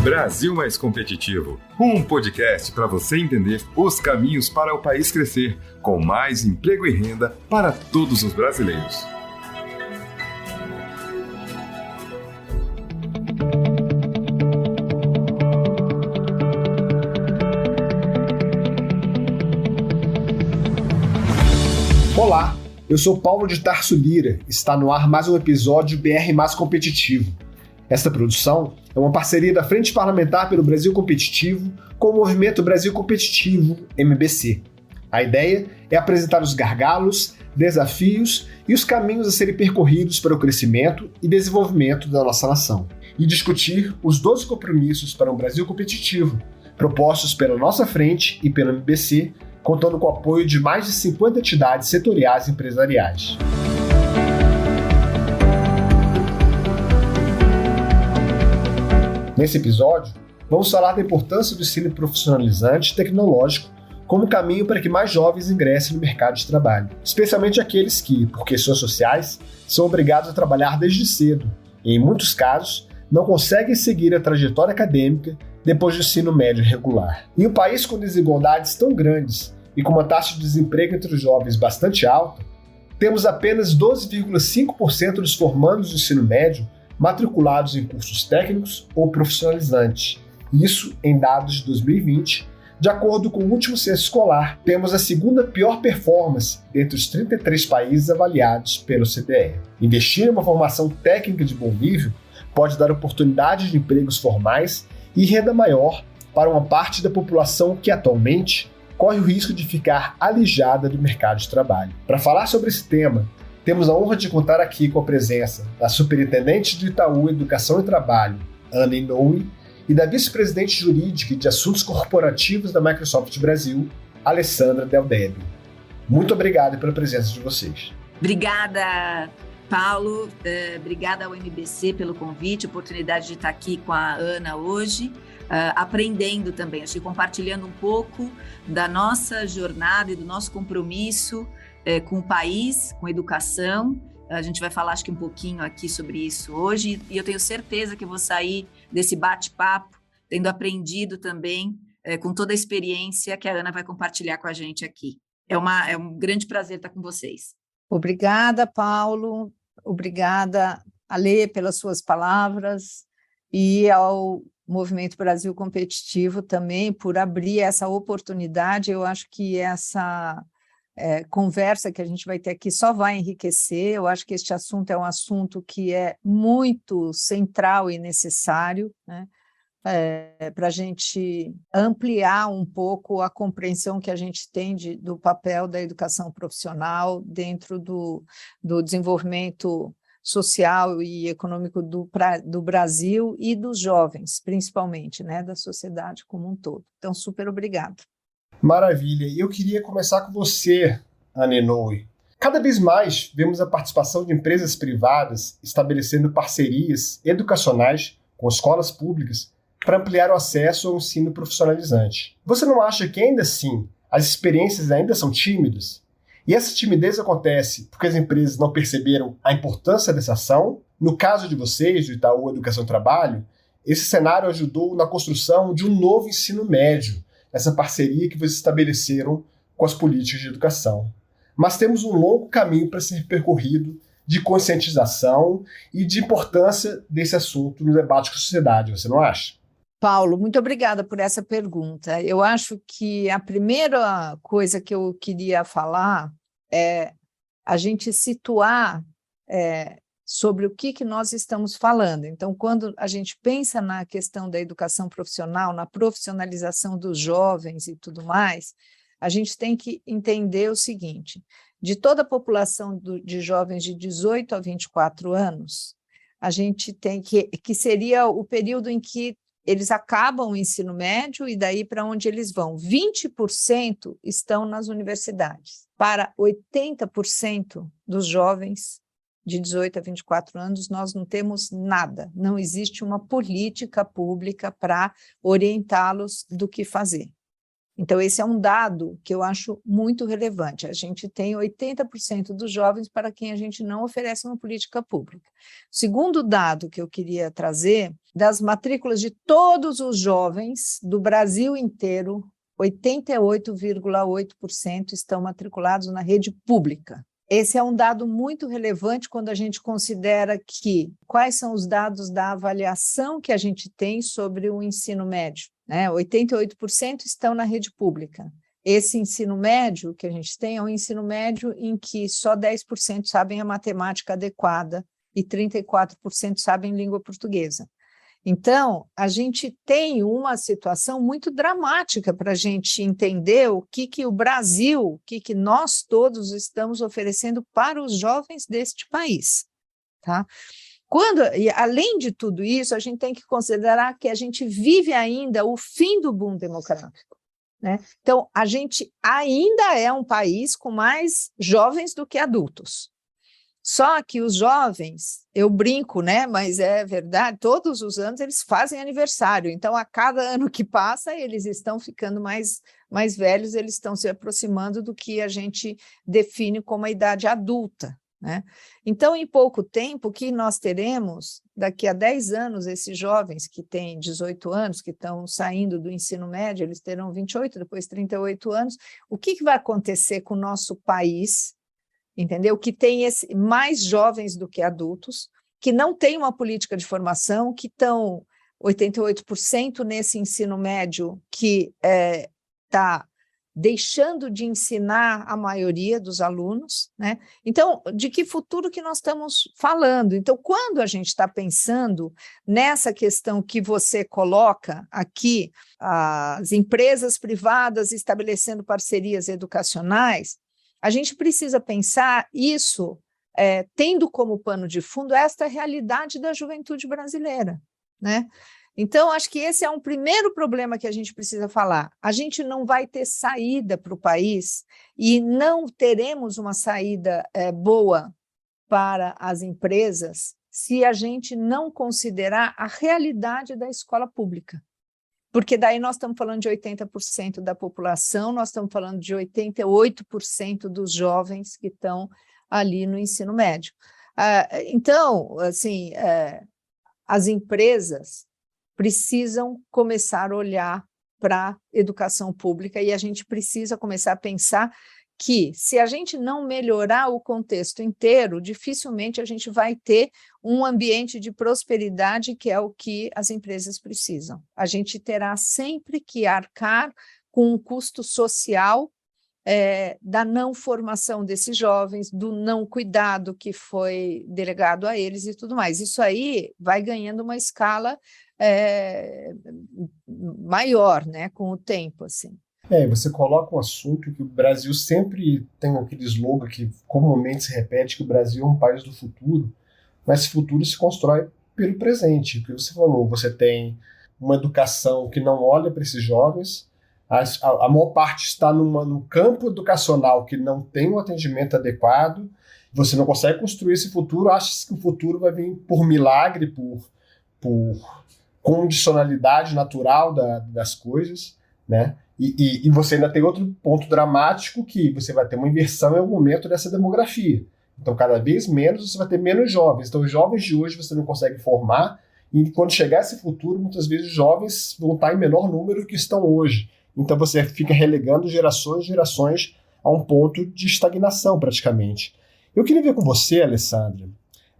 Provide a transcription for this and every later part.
Brasil Mais Competitivo, um podcast para você entender os caminhos para o país crescer, com mais emprego e renda para todos os brasileiros. Olá, eu sou Paulo de Tarso Lira. Está no ar mais um episódio BR Mais Competitivo. Esta produção é uma parceria da Frente Parlamentar pelo Brasil Competitivo com o Movimento Brasil Competitivo, MBC. A ideia é apresentar os gargalos, desafios e os caminhos a serem percorridos para o crescimento e desenvolvimento da nossa nação. E discutir os 12 compromissos para um Brasil competitivo, propostos pela nossa frente e pelo MBC, contando com o apoio de mais de 50 entidades setoriais e empresariais. Nesse episódio, vamos falar da importância do ensino profissionalizante e tecnológico como caminho para que mais jovens ingressem no mercado de trabalho, especialmente aqueles que, por questões sociais, são obrigados a trabalhar desde cedo e, em muitos casos, não conseguem seguir a trajetória acadêmica depois do ensino médio regular. Em um país com desigualdades tão grandes e com uma taxa de desemprego entre os jovens bastante alta, temos apenas 12,5% dos formandos do ensino médio matriculados em cursos técnicos ou profissionalizantes. Isso em dados de 2020. De acordo com o último censo escolar, temos a segunda pior performance dentre os 33 países avaliados pelo CDE. Investir em uma formação técnica de bom nível pode dar oportunidades de empregos formais e renda maior para uma parte da população que atualmente corre o risco de ficar alijada do mercado de trabalho. Para falar sobre esse tema, temos a honra de contar aqui com a presença da superintendente do Itaú Educação e Trabalho, Ana Inoue, e da vice-presidente jurídica e de assuntos corporativos da Microsoft Brasil, Alessandra Del Debe. Muito obrigado pela presença de vocês. Obrigada, Paulo. Obrigada ao MBC pelo convite, oportunidade de estar aqui com a Ana hoje, aprendendo também, acho que compartilhando um pouco da nossa jornada e do nosso compromisso com o país, com a educação. A gente vai falar, acho que um pouquinho aqui sobre isso hoje, e eu tenho certeza que vou sair desse bate-papo tendo aprendido também com toda a experiência que a Ana vai compartilhar com a gente aqui. É um grande prazer estar com vocês. Obrigada, Paulo. Obrigada, Alê, pelas suas palavras, e ao Movimento Brasil Competitivo também por abrir essa oportunidade. Eu acho que essa conversa que a gente vai ter aqui só vai enriquecer. Eu acho que este assunto é um assunto que é muito central e necessário, né, para a gente ampliar um pouco a compreensão que a gente tem do papel da educação profissional dentro do desenvolvimento social e econômico do Brasil e dos jovens, principalmente, né, da sociedade como um todo. Então, super obrigada. Maravilha. E eu queria começar com você, Ana Inoue. Cada vez mais vemos a participação de empresas privadas estabelecendo parcerias educacionais com escolas públicas para ampliar o acesso ao ensino profissionalizante. Você não acha que ainda assim as experiências ainda são tímidas? E essa timidez acontece porque as empresas não perceberam a importância dessa ação? No caso de vocês, do Itaú Educação e Trabalho, esse cenário ajudou na construção de um novo ensino médio, essa parceria que vocês estabeleceram com as políticas de educação. Mas temos um longo caminho para ser percorrido de conscientização e de importância desse assunto no debate com a sociedade, você não acha? Paulo, muito obrigada por essa pergunta. Eu acho que a primeira coisa que eu queria falar é a gente situar sobre o que nós estamos falando. Então, quando a gente pensa na questão da educação profissional, na profissionalização dos jovens e tudo mais, a gente tem que entender o seguinte: de toda a população de jovens de 18 a 24 anos, a gente tem que seria o período em que eles acabam o ensino médio e daí para onde eles vão. 20% estão nas universidades. Para 80% dos jovens de 18 a 24 anos, nós não temos nada, não existe uma política pública para orientá-los do que fazer. Então, esse é um dado que eu acho muito relevante. A gente tem 80% dos jovens para quem a gente não oferece uma política pública. O segundo dado que eu queria trazer, das matrículas de todos os jovens do Brasil inteiro, 88,8% estão matriculados na rede pública. Esse é um dado muito relevante quando a gente considera que quais são os dados da avaliação que a gente tem sobre o ensino médio. 88% estão na rede pública. Esse ensino médio que a gente tem é um ensino médio em que só 10% sabem a matemática adequada e 34% sabem língua portuguesa. Então, a gente tem uma situação muito dramática para a gente entender o que o Brasil, o que nós todos estamos oferecendo para os jovens deste país, tá? E além de tudo isso, a gente tem que considerar que a gente vive ainda o fim do boom demográfico, né? Então, a gente ainda é um país com mais jovens do que adultos. Só que os jovens, eu brinco, né? Mas é verdade, todos os anos eles fazem aniversário. Então, a cada ano que passa, eles estão ficando mais velhos, eles estão se aproximando do que a gente define como a idade adulta, né? Então, em pouco tempo, o que nós teremos, daqui a 10 anos, esses jovens que têm 18 anos, que estão saindo do ensino médio, eles terão 28, depois 38 anos, o que vai acontecer com o nosso país, entendeu? Que tem mais jovens do que adultos, que não tem uma política de formação, que estão 88% nesse ensino médio que está deixando de ensinar a maioria dos alunos, né? Então, de que futuro que nós estamos falando? Então, quando a gente está pensando nessa questão que você coloca aqui, as empresas privadas estabelecendo parcerias educacionais, a gente precisa pensar isso tendo como pano de fundo esta realidade da juventude brasileira, né? Então, acho que esse é um primeiro problema que a gente precisa falar. A gente não vai ter saída para o país e não teremos uma saída boa para as empresas se a gente não considerar a realidade da escola pública. Porque daí nós estamos falando de 80% da população, nós estamos falando de 88% dos jovens que estão ali no ensino médio. Então, assim, as empresas precisam começar a olhar para a educação pública e a gente precisa começar a pensar que, se a gente não melhorar o contexto inteiro, dificilmente a gente vai ter um ambiente de prosperidade, que é o que as empresas precisam. A gente terá sempre que arcar com um custo social da não formação desses jovens, do não cuidado que foi delegado a eles e tudo mais. Isso aí vai ganhando uma escala maior, né, com o tempo, assim. Você coloca um assunto que o Brasil sempre tem aquele slogan que comumente se repete, que o Brasil é um país do futuro, mas esse futuro se constrói pelo presente. O que você falou, você tem uma educação que não olha para esses jovens, a maior parte está no campo educacional que não tem um atendimento adequado, você não consegue construir esse futuro, acha que o futuro vai vir por milagre, por condicionalidade natural das coisas, né? E você ainda tem outro ponto dramático, que você vai ter uma inversão em algum momento dessa demografia. Então, cada vez menos, você vai ter menos jovens. Então, os jovens de hoje você não consegue formar, e quando chegar esse futuro, muitas vezes os jovens vão estar em menor número do que estão hoje. Então, você fica relegando gerações e gerações a um ponto de estagnação, praticamente. Eu queria ver com você, Alessandra.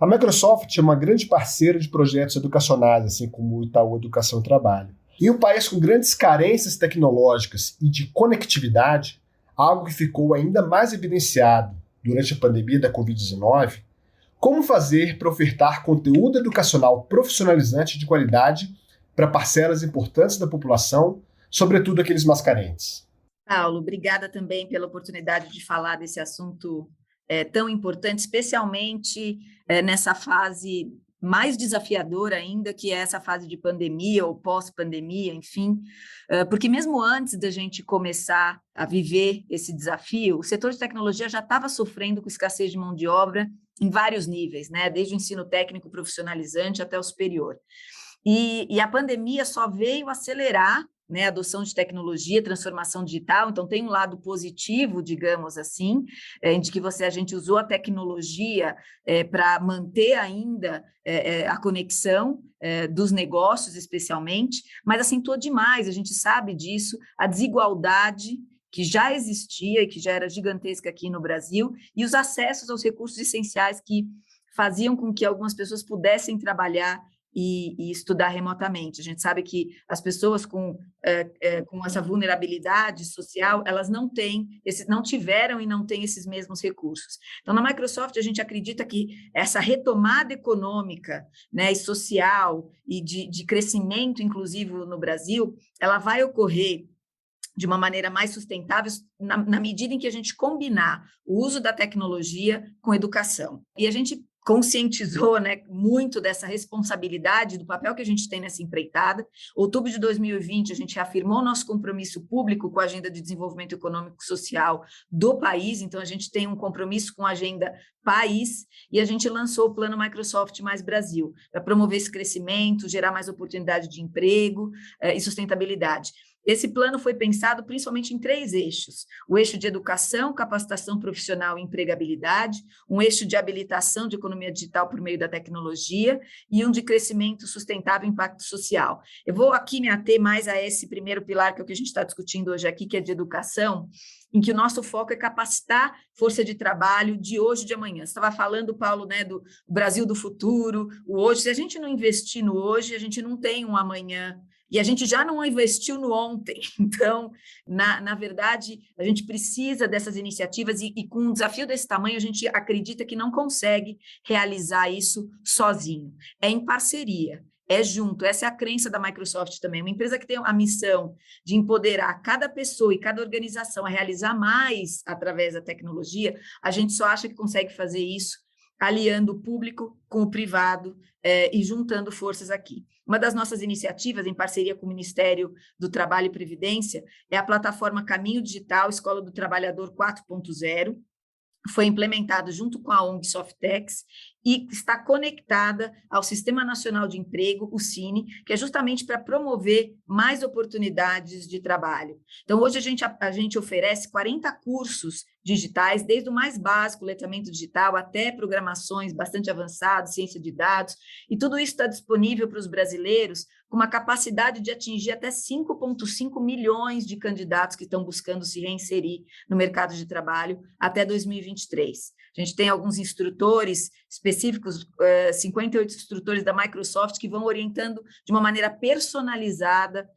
A Microsoft é uma grande parceira de projetos educacionais, assim como o Itaú Educação e Trabalho. Em um país com grandes carências tecnológicas e de conectividade, algo que ficou ainda mais evidenciado durante a pandemia da Covid-19, como fazer para ofertar conteúdo educacional profissionalizante de qualidade para parcelas importantes da população, sobretudo aqueles mais carentes? Paulo, obrigada também pela oportunidade de falar desse assunto tão importante, especialmente nessa fase mais desafiadora ainda, que é essa fase de pandemia ou pós-pandemia, enfim, porque mesmo antes da gente começar a viver esse desafio, o setor de tecnologia já estava sofrendo com escassez de mão de obra em vários níveis, né? Desde o ensino técnico profissionalizante até o superior. E a pandemia só veio acelerar né, adoção de tecnologia, transformação digital, então tem um lado positivo, digamos assim, de que a gente usou a tecnologia para manter ainda a conexão dos negócios, especialmente, mas acentuou demais, a gente sabe disso, a desigualdade que já existia e que já era gigantesca aqui no Brasil, e os acessos aos recursos essenciais que faziam com que algumas pessoas pudessem trabalhar e estudar remotamente. A gente sabe que as pessoas com essa vulnerabilidade social, elas não tiveram e não têm esses mesmos recursos. Então, na Microsoft, a gente acredita que essa retomada econômica, né, e social e de crescimento inclusivo no Brasil, ela vai ocorrer de uma maneira mais sustentável na medida em que a gente combinar o uso da tecnologia com educação. E a gente conscientizou, né, muito dessa responsabilidade, do papel que a gente tem nessa empreitada. Outubro de 2020, a gente reafirmou nosso compromisso público com a Agenda de Desenvolvimento Econômico e Social do país, então a gente tem um compromisso com a Agenda País, e a gente lançou o Plano Microsoft Mais Brasil, para promover esse crescimento, gerar mais oportunidade de emprego e sustentabilidade. Esse plano foi pensado principalmente em 3 eixos: o eixo de educação, capacitação profissional e empregabilidade, um eixo de habilitação de economia digital por meio da tecnologia e um de crescimento sustentável e impacto social. Eu vou aqui me ater mais a esse primeiro pilar, que é o que a gente está discutindo hoje aqui, que é de educação, em que o nosso foco é capacitar força de trabalho de hoje e de amanhã. Você estava falando, Paulo, né, do Brasil do futuro, o hoje. Se a gente não investir no hoje, a gente não tem um amanhã. E a gente já não investiu no ontem. Então, na verdade, a gente precisa dessas iniciativas e com um desafio desse tamanho, a gente acredita que não consegue realizar isso sozinho. É em parceria, é junto. Essa é a crença da Microsoft também. Uma empresa que tem a missão de empoderar cada pessoa e cada organização a realizar mais através da tecnologia, a gente só acha que consegue fazer isso aliando o público com o privado e juntando forças aqui. Uma das nossas iniciativas, em parceria com o Ministério do Trabalho e Previdência, é a plataforma Caminho Digital Escola do Trabalhador 4.0, foi implementado junto com a ONG Softex e está conectada ao Sistema Nacional de Emprego, o SINE, que é justamente para promover mais oportunidades de trabalho. Então, hoje a gente oferece 40 cursos digitais, desde o mais básico, letramento digital, até programações bastante avançadas, ciência de dados, e tudo isso está disponível para os brasileiros com uma capacidade de atingir até 5,5 milhões de candidatos que estão buscando se reinserir no mercado de trabalho até 2023. A gente tem alguns instrutores específicos, 58 instrutores da Microsoft, que vão orientando de uma maneira personalizada,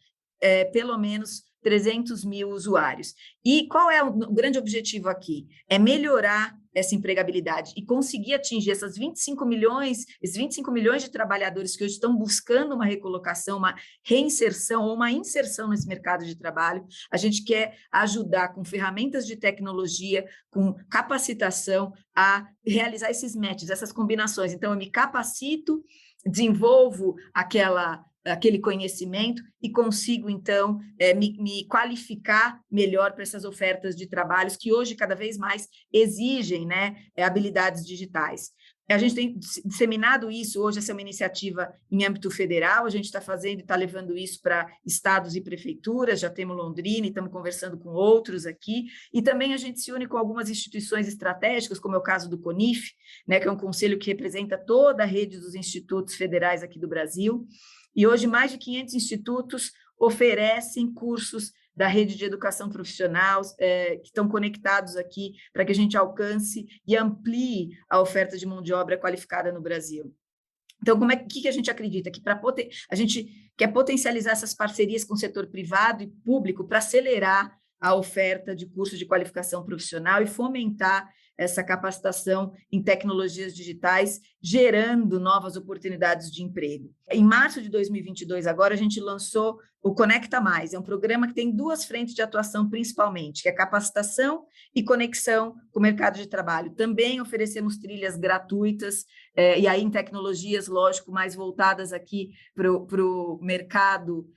pelo menos 300 mil usuários. E qual é o grande objetivo aqui? É melhorar essa empregabilidade e conseguir atingir esses 25 milhões de trabalhadores que hoje estão buscando uma recolocação, uma reinserção ou uma inserção nesse mercado de trabalho. A gente quer ajudar com ferramentas de tecnologia, com capacitação a realizar esses matches, essas combinações. Então, eu me capacito, desenvolvo aquele conhecimento e consigo, então, me qualificar melhor para essas ofertas de trabalhos que hoje cada vez mais exigem, né, habilidades digitais. A gente tem disseminado isso, hoje essa é uma iniciativa em âmbito federal, a gente está fazendo e está levando isso para estados e prefeituras, já temos Londrina e estamos conversando com outros aqui, e também a gente se une com algumas instituições estratégicas, como é o caso do CONIF, né, que é um conselho que representa toda a rede dos institutos federais aqui do Brasil, e hoje mais de 500 institutos oferecem cursos da rede de educação profissional, que estão conectados aqui para que a gente alcance e amplie a oferta de mão de obra qualificada no Brasil. Então, que a gente acredita? Que a gente quer potencializar essas parcerias com o setor privado e público para acelerar a oferta de cursos de qualificação profissional e fomentar essa capacitação em tecnologias digitais, gerando novas oportunidades de emprego. Em março de 2022, agora, a gente lançou o Conecta Mais, é um programa que tem 2 frentes de atuação principalmente, que é capacitação e conexão com o mercado de trabalho. Também oferecemos trilhas gratuitas, e aí em tecnologias, lógico, mais voltadas aqui para o mercado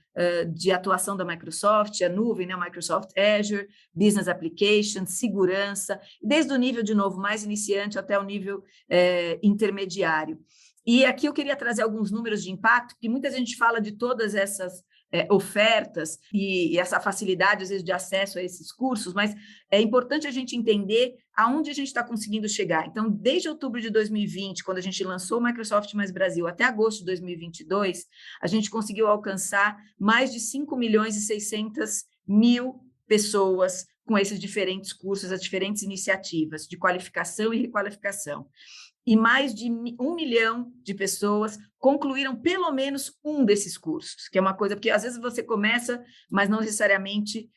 de atuação da Microsoft, a nuvem, né, Microsoft Azure, Business Applications, segurança, desde o nível, de novo, mais iniciante até o nível intermediário. E aqui eu queria trazer alguns números de impacto, que muita gente fala de todas essas ofertas e essa facilidade, às vezes, de acesso a esses cursos, mas é importante a gente entender aonde a gente está conseguindo chegar. Então, desde outubro de 2020, quando a gente lançou o Microsoft Mais Brasil, até agosto de 2022, a gente conseguiu alcançar mais de 5.600.000 pessoas com esses diferentes cursos, as diferentes iniciativas de qualificação e requalificação. E mais de 1 milhão de pessoas concluíram pelo menos um desses cursos, que é uma coisa, porque às vezes você começa, mas não necessariamente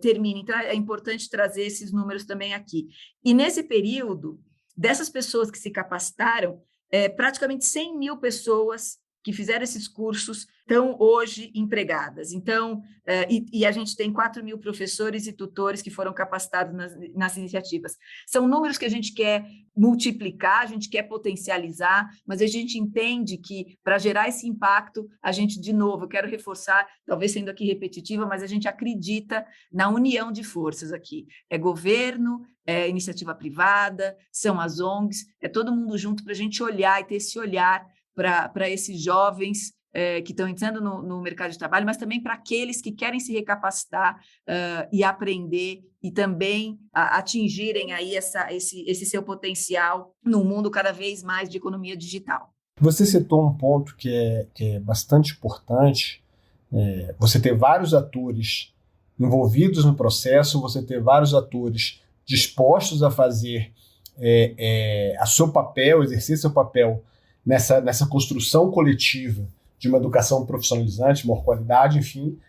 termina. Então, é importante trazer esses números também aqui. E nesse período, dessas pessoas que se capacitaram, praticamente 100 mil pessoas que fizeram esses cursos estão hoje empregadas. Então, e a gente tem 4 mil professores e tutores que foram capacitados nas iniciativas. São números que a gente quer multiplicar, a gente quer potencializar, mas a gente entende que, para gerar esse impacto, a gente, de novo, eu quero reforçar, talvez sendo aqui repetitiva, mas a gente acredita na união de forças aqui. É governo, é iniciativa privada, são as ONGs, é todo mundo junto para a gente olhar e ter esse olhar para esses jovens que estão entrando no mercado de trabalho, mas também para aqueles que querem se recapacitar e aprender e também atingirem aí esse seu potencial no mundo cada vez mais de economia digital. Você citou um ponto que é bastante importante, você ter vários atores envolvidos no processo, você ter vários atores dispostos a fazer a seu papel, exercer seu papel nessa construção coletiva de uma educação profissionalizante, maior qualidade, enfim.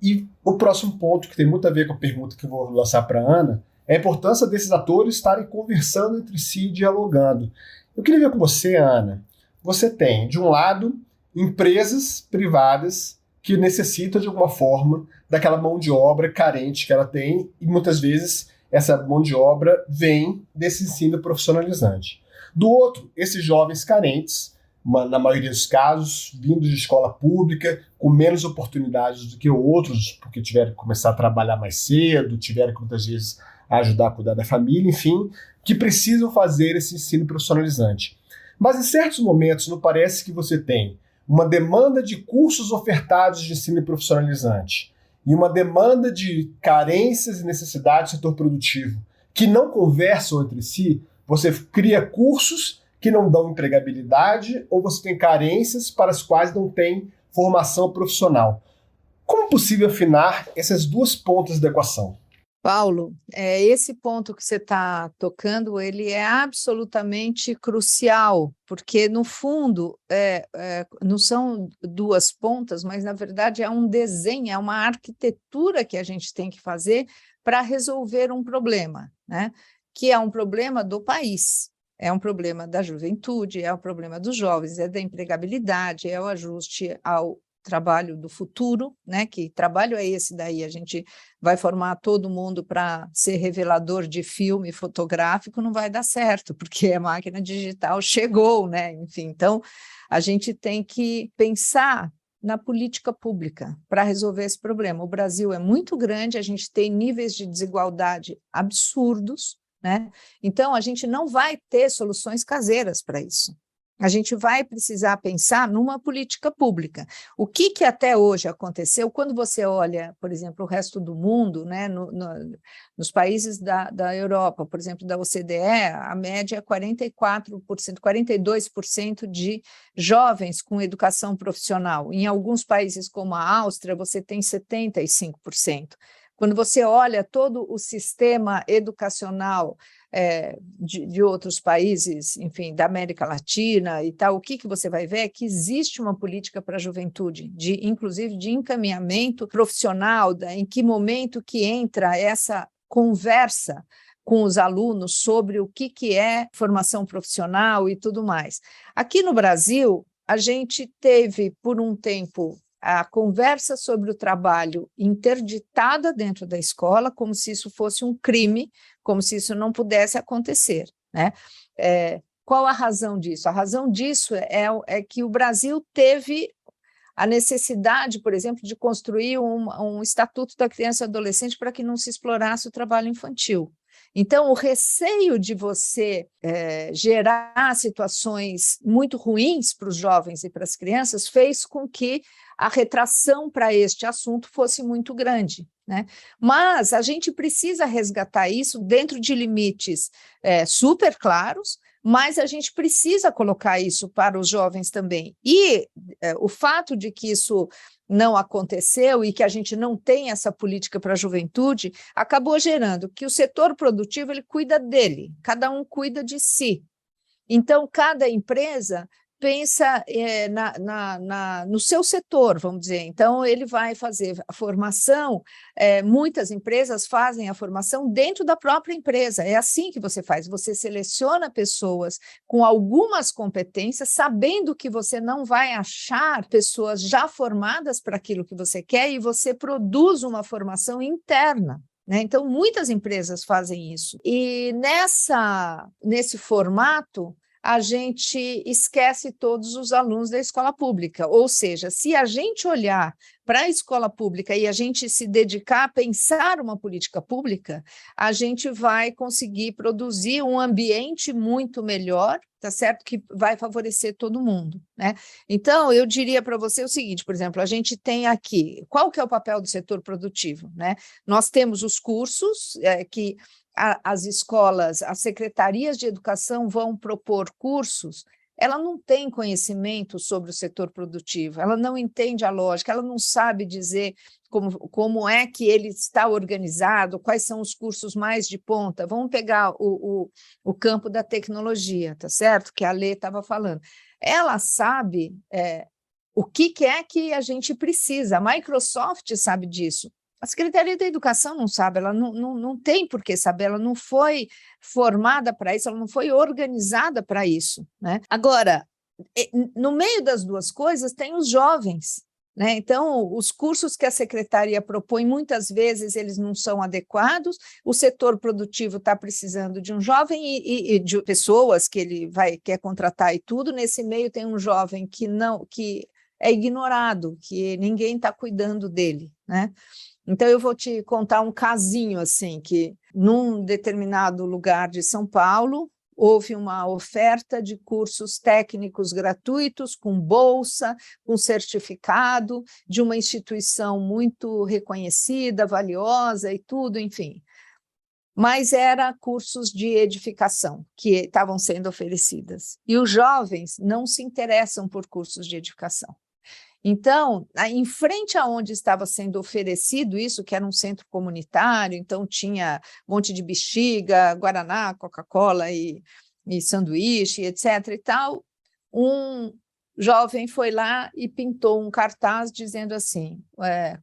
E o próximo ponto, que tem muito a ver com a pergunta que eu vou lançar para a Ana, é a importância desses atores estarem conversando entre si, dialogando. Eu queria ver com você, Ana, você tem, de um lado, empresas privadas que necessitam, de alguma forma, daquela mão de obra carente que ela tem, e muitas vezes essa mão de obra vem desse ensino profissionalizante. Do outro, esses jovens carentes, na maioria dos casos, vindos de escola pública, com menos oportunidades do que outros, porque tiveram que começar a trabalhar mais cedo, tiveram que muitas vezes ajudar a cuidar da família, enfim, que precisam fazer esse ensino profissionalizante. Mas em certos momentos, não parece que você tem uma demanda de cursos ofertados de ensino profissionalizante e uma demanda de carências e necessidades do setor produtivo que não conversam entre si? Você cria cursos que não dão empregabilidade ou você tem carências para as quais não tem formação profissional. Como é possível afinar essas duas pontas da equação? Paulo, esse ponto que você está tocando, ele é absolutamente crucial, porque, no fundo, não são duas pontas, mas, na verdade, é um desenho, é uma arquitetura que a gente tem que fazer para resolver um problema, né? Que é um problema do país, é um problema da juventude, é um problema dos jovens, é da empregabilidade, é o ajuste ao trabalho do futuro, né? Que trabalho é esse daí? A gente vai formar todo mundo para ser revelador de filme fotográfico, não vai dar certo, porque a máquina digital chegou, né? Enfim, então a gente tem que pensar na política pública para resolver esse problema. O Brasil é muito grande, a gente tem níveis de desigualdade absurdos, né? Então, a gente não vai ter soluções caseiras para isso. A gente vai precisar pensar numa política pública. O que até hoje aconteceu, quando você olha, por exemplo, o resto do mundo, né, nos países da Europa, por exemplo, da OCDE, a média é 44%, 42% de jovens com educação profissional. Em alguns países, como a Áustria, você tem 75%. Quando você olha todo o sistema educacional de outros países, enfim, da América Latina e tal, o que você vai ver é que existe uma política para a juventude, inclusive de encaminhamento profissional, em que momento que entra essa conversa com os alunos sobre o que é formação profissional e tudo mais. Aqui no Brasil, a gente teve, por um tempo, a conversa sobre o trabalho interditada dentro da escola, como se isso fosse um crime, como se isso não pudesse acontecer, né? Qual a razão disso? A razão disso é que o Brasil teve a necessidade, por exemplo, de construir um estatuto da criança e adolescente para que não se explorasse o trabalho infantil. Então, o receio de você gerar situações muito ruins para os jovens e para as crianças fez com que a retração para este assunto fosse muito grande, né? Mas a gente precisa resgatar isso dentro de limites super claros, mas a gente precisa colocar isso para os jovens também. E o fato de que isso não aconteceu e que a gente não tem essa política para a juventude, acabou gerando que o setor produtivo ele cuida dele, cada um cuida de si. Então, cada empresa pensa no seu setor, vamos dizer. Então, ele vai fazer a formação, muitas empresas fazem a formação dentro da própria empresa. É assim que você faz, você seleciona pessoas com algumas competências, sabendo que você não vai achar pessoas já formadas para aquilo que você quer e você produz uma formação interna. Então, muitas empresas fazem isso. E nesse formato, a gente esquece todos os alunos da escola pública. Ou seja, se a gente olhar para a escola pública e a gente se dedicar a pensar uma política pública, a gente vai conseguir produzir um ambiente muito melhor, tá certo? Que vai favorecer todo mundo, né? Então, eu diria para você o seguinte, por exemplo, a gente tem aqui, qual que é o papel do setor produtivo, né? Nós temos os cursos que as escolas, as secretarias de educação vão propor cursos, ela não tem conhecimento sobre o setor produtivo, ela não entende a lógica, ela não sabe dizer como é que ele está organizado, quais são os cursos mais de ponta. Vamos pegar o campo da tecnologia, tá certo? Que a Lê estava falando. Ela sabe o que é que a gente precisa, a Microsoft sabe disso. A Secretaria da Educação não sabe, ela não tem por que saber, ela não foi formada para isso, ela não foi organizada para isso, né? Agora, no meio das duas coisas, tem os jovens, né? Então, os cursos que a Secretaria propõe, muitas vezes, eles não são adequados, o setor produtivo está precisando de um jovem e de pessoas que ele quer contratar e tudo, nesse meio tem um jovem que é ignorado, que ninguém está cuidando dele, né? Então, eu vou te contar um casinho, assim, que num determinado lugar de São Paulo, houve uma oferta de cursos técnicos gratuitos, com bolsa, com certificado, de uma instituição muito reconhecida, valiosa e tudo, enfim. Mas era cursos de edificação que estavam sendo oferecidas. E os jovens não se interessam por cursos de edificação. Então, em frente aonde estava sendo oferecido isso, que era um centro comunitário, então tinha um monte de bexiga, guaraná, Coca-Cola e sanduíche, etc. e tal, um jovem foi lá e pintou um cartaz dizendo assim,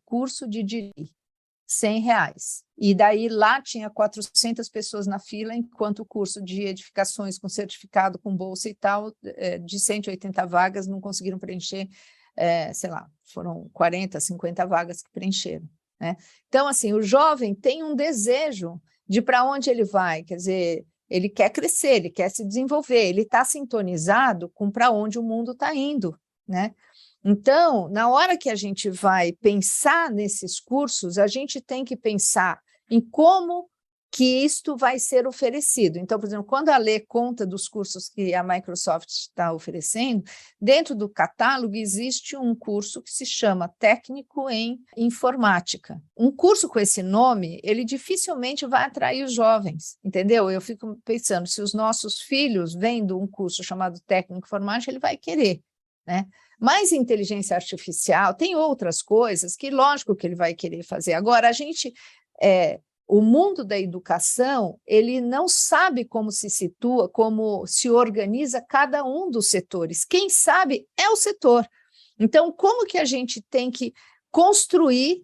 curso de diri, R$100. E daí lá tinha 400 pessoas na fila, enquanto o curso de edificações com certificado, com bolsa e tal, de 180 vagas, não conseguiram preencher, sei lá, foram 40, 50 vagas que preencheram, né? Então, assim, o jovem tem um desejo de para onde ele vai, quer dizer, ele quer crescer, ele quer se desenvolver, ele está sintonizado com para onde o mundo está indo, né? Então, na hora que a gente vai pensar nesses cursos, a gente tem que pensar em como que isto vai ser oferecido. Então, por exemplo, quando a Lê conta dos cursos que a Microsoft está oferecendo, dentro do catálogo existe um curso que se chama Técnico em Informática. Um curso com esse nome, ele dificilmente vai atrair os jovens, entendeu? Eu fico pensando, se os nossos filhos vendo um curso chamado Técnico em Informática, ele vai querer, né? Mas inteligência artificial, tem outras coisas que, lógico que ele vai querer fazer. Agora, a gente... o mundo da educação, ele não sabe como se situa, como se organiza cada um dos setores. Quem sabe é o setor. Então, como que a gente tem que construir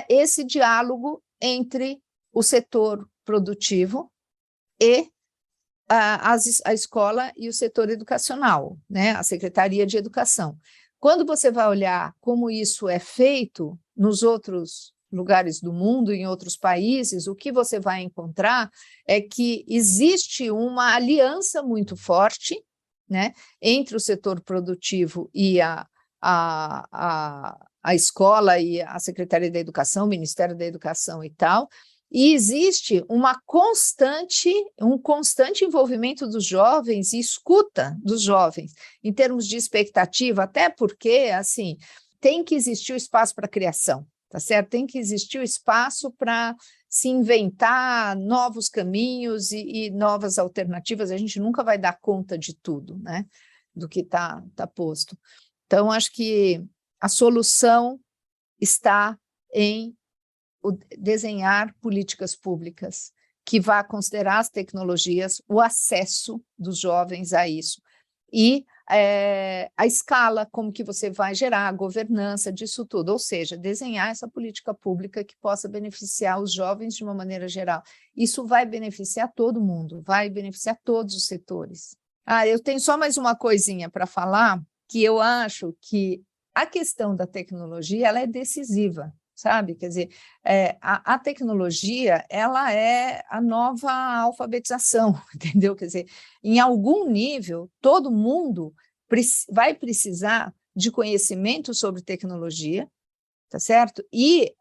esse diálogo entre o setor produtivo e a escola e o setor educacional, né? A Secretaria de Educação. Quando você vai olhar como isso é feito nos outros lugares do mundo, em outros países, o que você vai encontrar é que existe uma aliança muito forte, né, entre o setor produtivo e a escola e a Secretaria da Educação, o Ministério da Educação e tal, E existe um constante envolvimento dos jovens e escuta dos jovens, em termos de expectativa, até porque, assim, tem que existir o espaço para criação, tá certo? Tem que existir o espaço para se inventar novos caminhos e novas alternativas. A gente nunca vai dar conta de tudo, né? Do que tá posto. Então, acho que a solução está em desenhar políticas públicas que vá considerar as tecnologias, o acesso dos jovens a isso, e a escala, como que você vai gerar a governança disso tudo, ou seja, desenhar essa política pública que possa beneficiar os jovens de uma maneira geral. Isso vai beneficiar todo mundo, vai beneficiar todos os setores. Eu tenho só mais uma coisinha para falar, que eu acho que a questão da tecnologia ela é decisiva, sabe? Quer dizer, a tecnologia ela é a nova alfabetização, entendeu? Quer dizer, em algum nível, todo mundo vai precisar de conhecimento sobre tecnologia, tá certo? E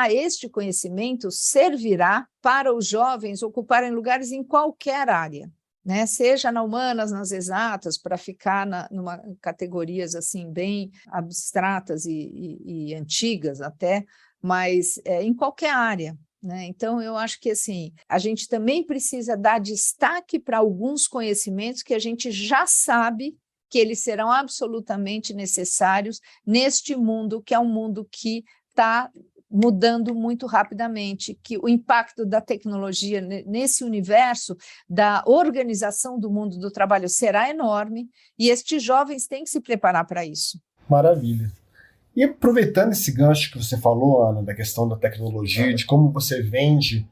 este conhecimento servirá para os jovens ocuparem lugares em qualquer área, né? Seja na humanas, nas exatas, para ficar numa categorias assim bem abstratas e antigas até, mas em qualquer área, né? Então, eu acho que assim, a gente também precisa dar destaque para alguns conhecimentos que a gente já sabe que eles serão absolutamente necessários neste mundo, que é um mundo que está mudando muito rapidamente, que o impacto da tecnologia nesse universo da organização do mundo do trabalho será enorme e estes jovens têm que se preparar para isso. Maravilha. E aproveitando esse gancho que você falou, Ana, da questão da tecnologia, de como você vende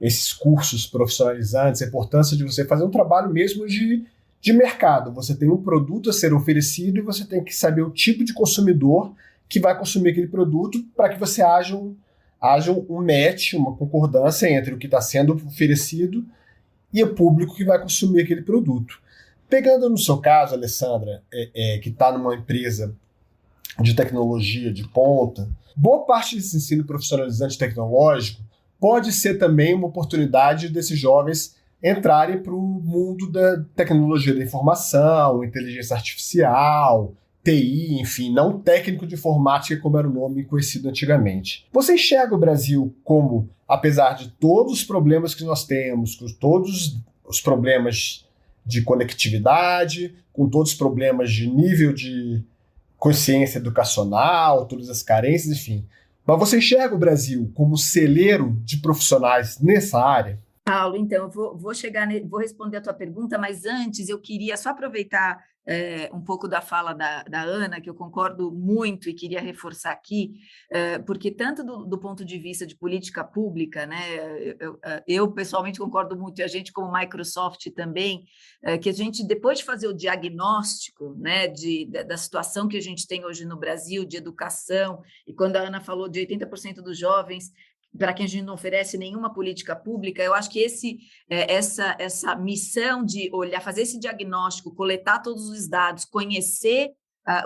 esses cursos profissionalizantes, a importância de você fazer um trabalho mesmo de mercado. Você tem um produto a ser oferecido e você tem que saber o tipo de consumidor que vai consumir aquele produto para que você haja um match, uma concordância entre o que está sendo oferecido e o público que vai consumir aquele produto. Pegando no seu caso, Alessandra, que está numa empresa de tecnologia de ponta, boa parte desse ensino profissionalizante tecnológico pode ser também uma oportunidade desses jovens entrarem para o mundo da tecnologia da informação, inteligência artificial, TI, enfim, não técnico de informática como era o nome conhecido antigamente. Você enxerga o Brasil como, apesar de todos os problemas que nós temos, com todos os problemas de conectividade, com todos os problemas de nível de consciência educacional, todas as carências, enfim, mas você enxerga o Brasil como celeiro de profissionais nessa área? Paulo, então, eu vou responder a tua pergunta, mas antes eu queria só aproveitar um pouco da fala da Ana, que eu concordo muito e queria reforçar aqui, porque tanto do ponto de vista de política pública, né, eu pessoalmente concordo muito, e a gente como Microsoft também, que a gente, depois de fazer o diagnóstico, né, da situação que a gente tem hoje no Brasil, de educação, e quando a Ana falou de 80% dos jovens para quem a gente não oferece nenhuma política pública, eu acho que essa missão de olhar, fazer esse diagnóstico, coletar todos os dados, conhecer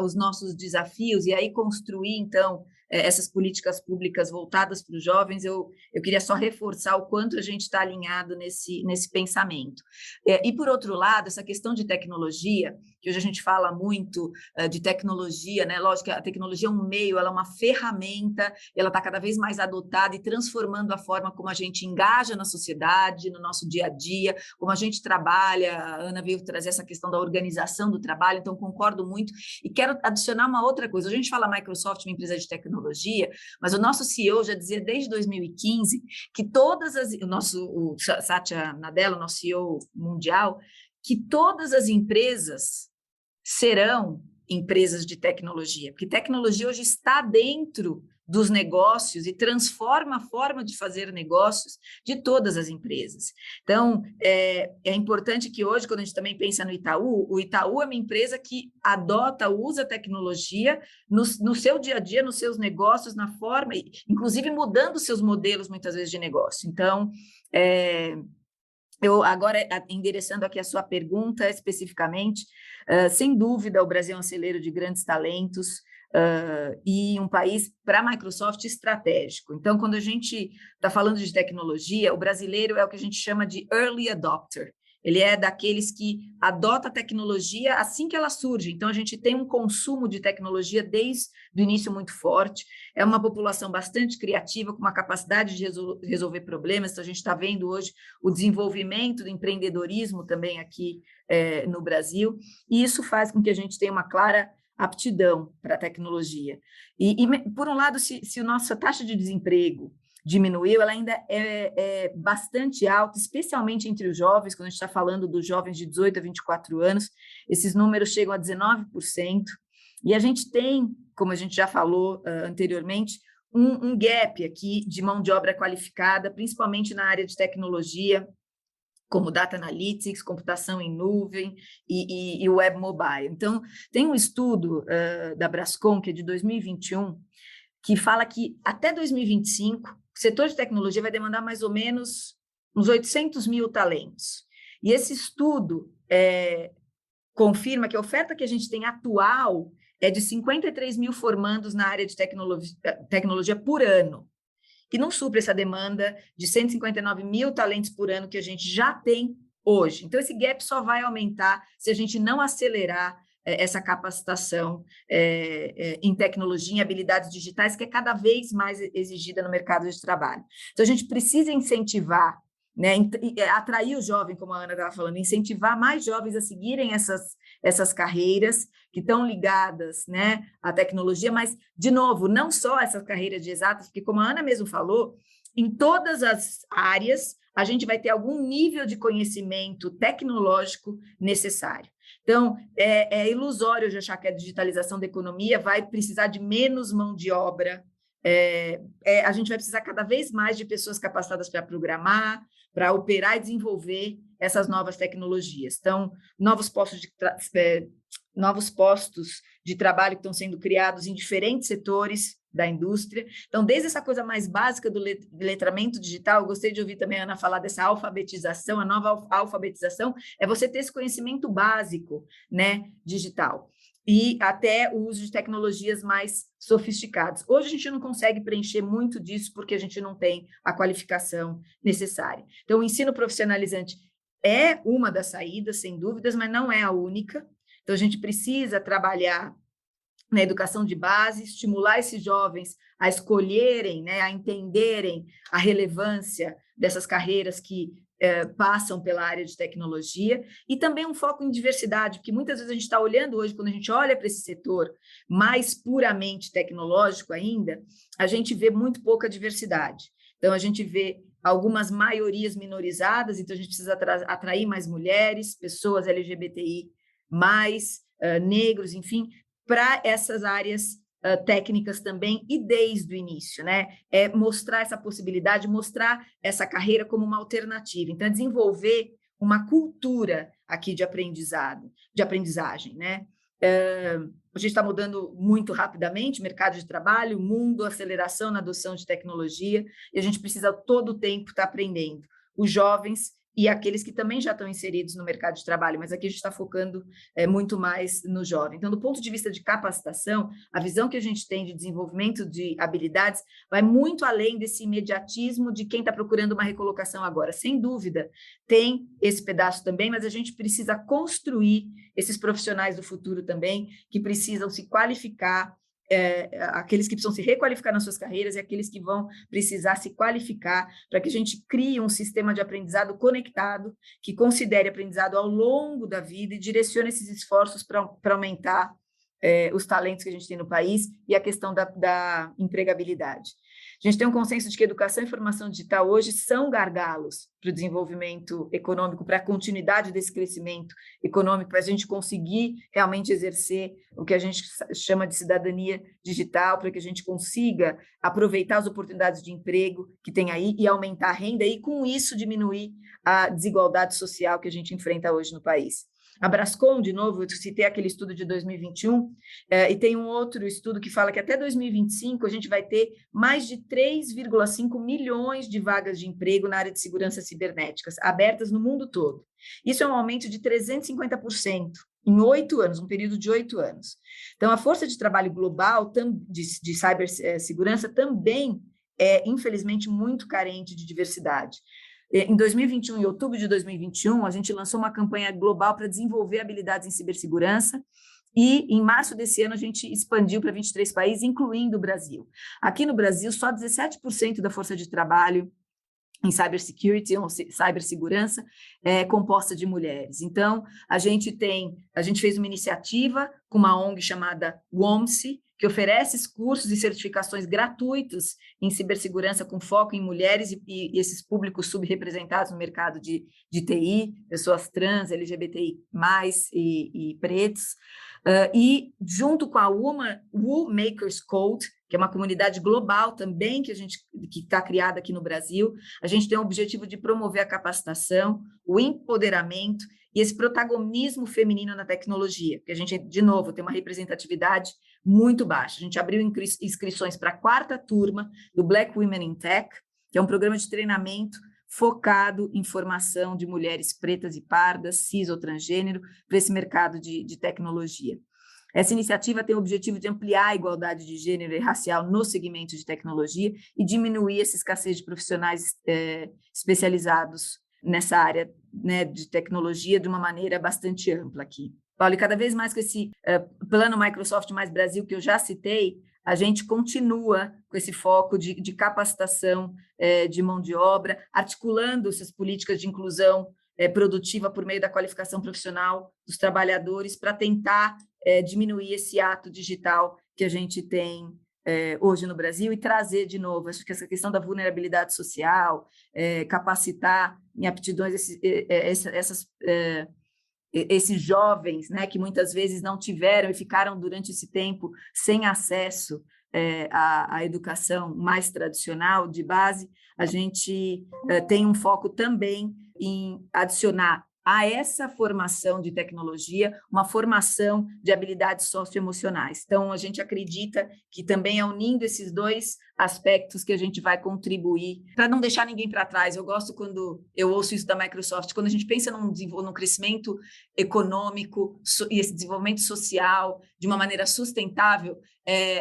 os nossos desafios e aí construir, então, essas políticas públicas voltadas para os jovens, eu queria só reforçar o quanto a gente está alinhado nesse pensamento. E, por outro lado, essa questão de tecnologia, que hoje a gente fala muito de tecnologia, né? Lógico que a tecnologia é um meio, ela é uma ferramenta, ela está cada vez mais adotada e transformando a forma como a gente engaja na sociedade, no nosso dia a dia, como a gente trabalha. A Ana veio trazer essa questão da organização do trabalho, então concordo muito. E quero adicionar uma outra coisa. A gente fala Microsoft, uma empresa de tecnologia, mas o nosso CEO já dizia desde 2015 que o Satya Nadella, o nosso CEO mundial, que todas as empresas serão empresas de tecnologia, porque tecnologia hoje está dentro dos negócios e transforma a forma de fazer negócios de todas as empresas. Então, é importante que hoje, quando a gente também pensa no Itaú, o Itaú é uma empresa que usa a tecnologia no seu dia a dia, nos seus negócios, na forma, inclusive mudando seus modelos, muitas vezes, de negócio. Então, eu agora, endereçando aqui a sua pergunta especificamente, sem dúvida, o Brasil é um celeiro de grandes talentos. e um país, para a Microsoft, estratégico. Então, quando a gente está falando de tecnologia, o brasileiro é o que a gente chama de early adopter. Ele é daqueles que adota a tecnologia assim que ela surge. Então, a gente tem um consumo de tecnologia desde o início muito forte. É uma população bastante criativa, com uma capacidade de resolver problemas. Então, a gente está vendo hoje o desenvolvimento do empreendedorismo também aqui no Brasil. E isso faz com que a gente tenha uma clara aptidão para a tecnologia. E, por um lado, se a nossa taxa de desemprego diminuiu, ela ainda é bastante alta, especialmente entre os jovens. Quando a gente está falando dos jovens de 18 a 24 anos, esses números chegam a 19%, e a gente tem, como a gente já falou anteriormente, um gap aqui de mão de obra qualificada, principalmente na área de tecnologia, como Data Analytics, computação em nuvem e web mobile. Então, tem um estudo da Brascom, que é de 2021, que fala que até 2025, o setor de tecnologia vai demandar mais ou menos uns 800 mil talentos. E esse estudo confirma que a oferta que a gente tem atual é de 53 mil formandos na área de tecnologia por ano, que não supre essa demanda de 159 mil talentos por ano que a gente já tem hoje. Então, esse gap só vai aumentar se a gente não acelerar essa capacitação em tecnologia, em habilidades digitais, que é cada vez mais exigida no mercado de trabalho. Então, a gente precisa incentivar, né, atrair o jovem, como a Ana estava falando, incentivar mais jovens a seguirem essas carreiras que estão ligadas, né, à tecnologia, mas, de novo, não só essas carreiras de exatas, porque, como a Ana mesmo falou, em todas as áreas a gente vai ter algum nível de conhecimento tecnológico necessário. Então, é ilusório de achar que a digitalização da economia vai precisar de menos mão de obra. A gente vai precisar cada vez mais de pessoas capacitadas para programar, para operar e desenvolver essas novas tecnologias. Então, novos postos de trabalho que estão sendo criados em diferentes setores da indústria. Então, desde essa coisa mais básica do letramento digital, eu gostei de ouvir também a Ana falar dessa alfabetização. A nova alfabetização é você ter esse conhecimento básico, né, digital, e até o uso de tecnologias mais sofisticadas. Hoje a gente não consegue preencher muito disso porque a gente não tem a qualificação necessária. Então, o ensino profissionalizante é uma das saídas, sem dúvidas, mas não é a única. Então, a gente precisa trabalhar na educação de base, estimular esses jovens a escolherem, né, a entenderem a relevância dessas carreiras que passam pela área de tecnologia, e também um foco em diversidade, porque muitas vezes a gente está olhando hoje, quando a gente olha para esse setor mais puramente tecnológico ainda, a gente vê muito pouca diversidade. Então, a gente vê algumas maiorias minorizadas, então a gente precisa atrair mais mulheres, pessoas LGBTI, negros, enfim, para essas áreas técnicas também, e desde o início, né? Mostrar essa possibilidade, mostrar essa carreira como uma alternativa. Então, desenvolver uma cultura aqui de aprendizagem, né? A gente está mudando muito rapidamente, mercado de trabalho, mundo, aceleração na adoção de tecnologia, e a gente precisa todo o tempo estar aprendendo. Os jovens e aqueles que também já estão inseridos no mercado de trabalho, mas aqui a gente está focando muito mais no jovem. Então, do ponto de vista de capacitação, a visão que a gente tem de desenvolvimento de habilidades vai muito além desse imediatismo de quem está procurando uma recolocação agora. Sem dúvida, tem esse pedaço também, mas a gente precisa construir esses profissionais do futuro também, que precisam se qualificar, aqueles que precisam se requalificar nas suas carreiras e aqueles que vão precisar se qualificar para que a gente crie um sistema de aprendizado conectado, que considere aprendizado ao longo da vida e direcione esses esforços para aumentar os talentos que a gente tem no país e a questão da empregabilidade. A gente tem um consenso de que educação e formação digital hoje são gargalos para o desenvolvimento econômico, para a continuidade desse crescimento econômico, para a gente conseguir realmente exercer o que a gente chama de cidadania digital, para que a gente consiga aproveitar as oportunidades de emprego que tem aí e aumentar a renda e, com isso, diminuir a desigualdade social que a gente enfrenta hoje no país. A Brascom, de novo, eu citei aquele estudo de 2021, e tem um outro estudo que fala que até 2025 a gente vai ter mais de 3,5 milhões de vagas de emprego na área de segurança cibernética, abertas no mundo todo. Isso é um aumento de 350% em 8 anos, um período de 8 anos. Então, a força de trabalho global de cibersegurança também é, infelizmente, muito carente de diversidade. Em 2021, em outubro de 2021, a gente lançou uma campanha global para desenvolver habilidades em cibersegurança, e em março desse ano a gente expandiu para 23 países, incluindo o Brasil. Aqui no Brasil, só 17% da força de trabalho em cybersecurity ou cibersegurança é composta de mulheres. Então, a gente fez uma iniciativa com uma ONG chamada WOMSE, que oferece cursos e certificações gratuitos em cibersegurança com foco em mulheres e esses públicos subrepresentados no mercado de TI, pessoas trans, LGBTI+, e pretos. E junto com a Wool Makers Code, que é uma comunidade global também que está criada aqui no Brasil, a gente tem o objetivo de promover a capacitação, o empoderamento e esse protagonismo feminino na tecnologia, porque a gente, de novo, tem uma representatividade muito baixa. A gente abriu inscrições para a 4ª turma do Black Women in Tech, que é um programa de treinamento focado em formação de mulheres pretas e pardas, cis ou transgênero, para esse mercado de tecnologia. Essa iniciativa tem o objetivo de ampliar a igualdade de gênero e racial no segmento de tecnologia e diminuir essa escassez de profissionais especializados nessa área, né, de tecnologia de uma maneira bastante ampla aqui. Paulo, e cada vez mais com esse plano Microsoft Mais Brasil que eu já citei, a gente continua com esse foco de capacitação de mão de obra, articulando essas políticas de inclusão produtiva por meio da qualificação profissional dos trabalhadores para tentar diminuir esse ato digital que a gente tem hoje no Brasil e trazer de novo, acho que essa questão da vulnerabilidade social, capacitar em aptidões esses jovens, né, que muitas vezes não tiveram e ficaram durante esse tempo sem acesso à educação mais tradicional de base, a gente tem um foco também em adicionar a essa formação de tecnologia, uma formação de habilidades socioemocionais. Então, a gente acredita que também é unindo esses dois aspectos que a gente vai contribuir para não deixar ninguém para trás. Eu gosto quando eu ouço isso da Microsoft, quando a gente pensa num crescimento econômico e esse desenvolvimento social de uma maneira sustentável,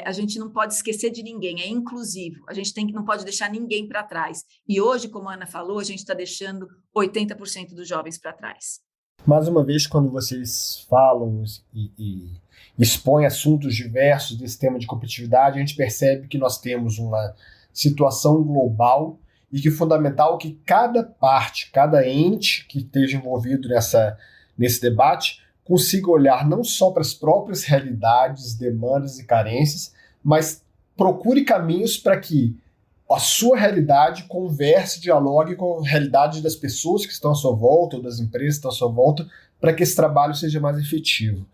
a gente não pode esquecer de ninguém, é inclusivo, a gente não pode deixar ninguém para trás. E hoje, como a Ana falou, a gente está deixando 80% dos jovens para trás. Mais uma vez, quando vocês falam e expõem assuntos diversos desse tema de competitividade, a gente percebe que nós temos uma situação global e que é fundamental que cada parte, cada ente que esteja envolvido nesse debate consiga olhar não só para as próprias realidades, demandas e carências, mas procure caminhos para que a sua realidade converse, dialogue com a realidade das pessoas que estão à sua volta, ou das empresas que estão à sua volta, para que esse trabalho seja mais efetivo.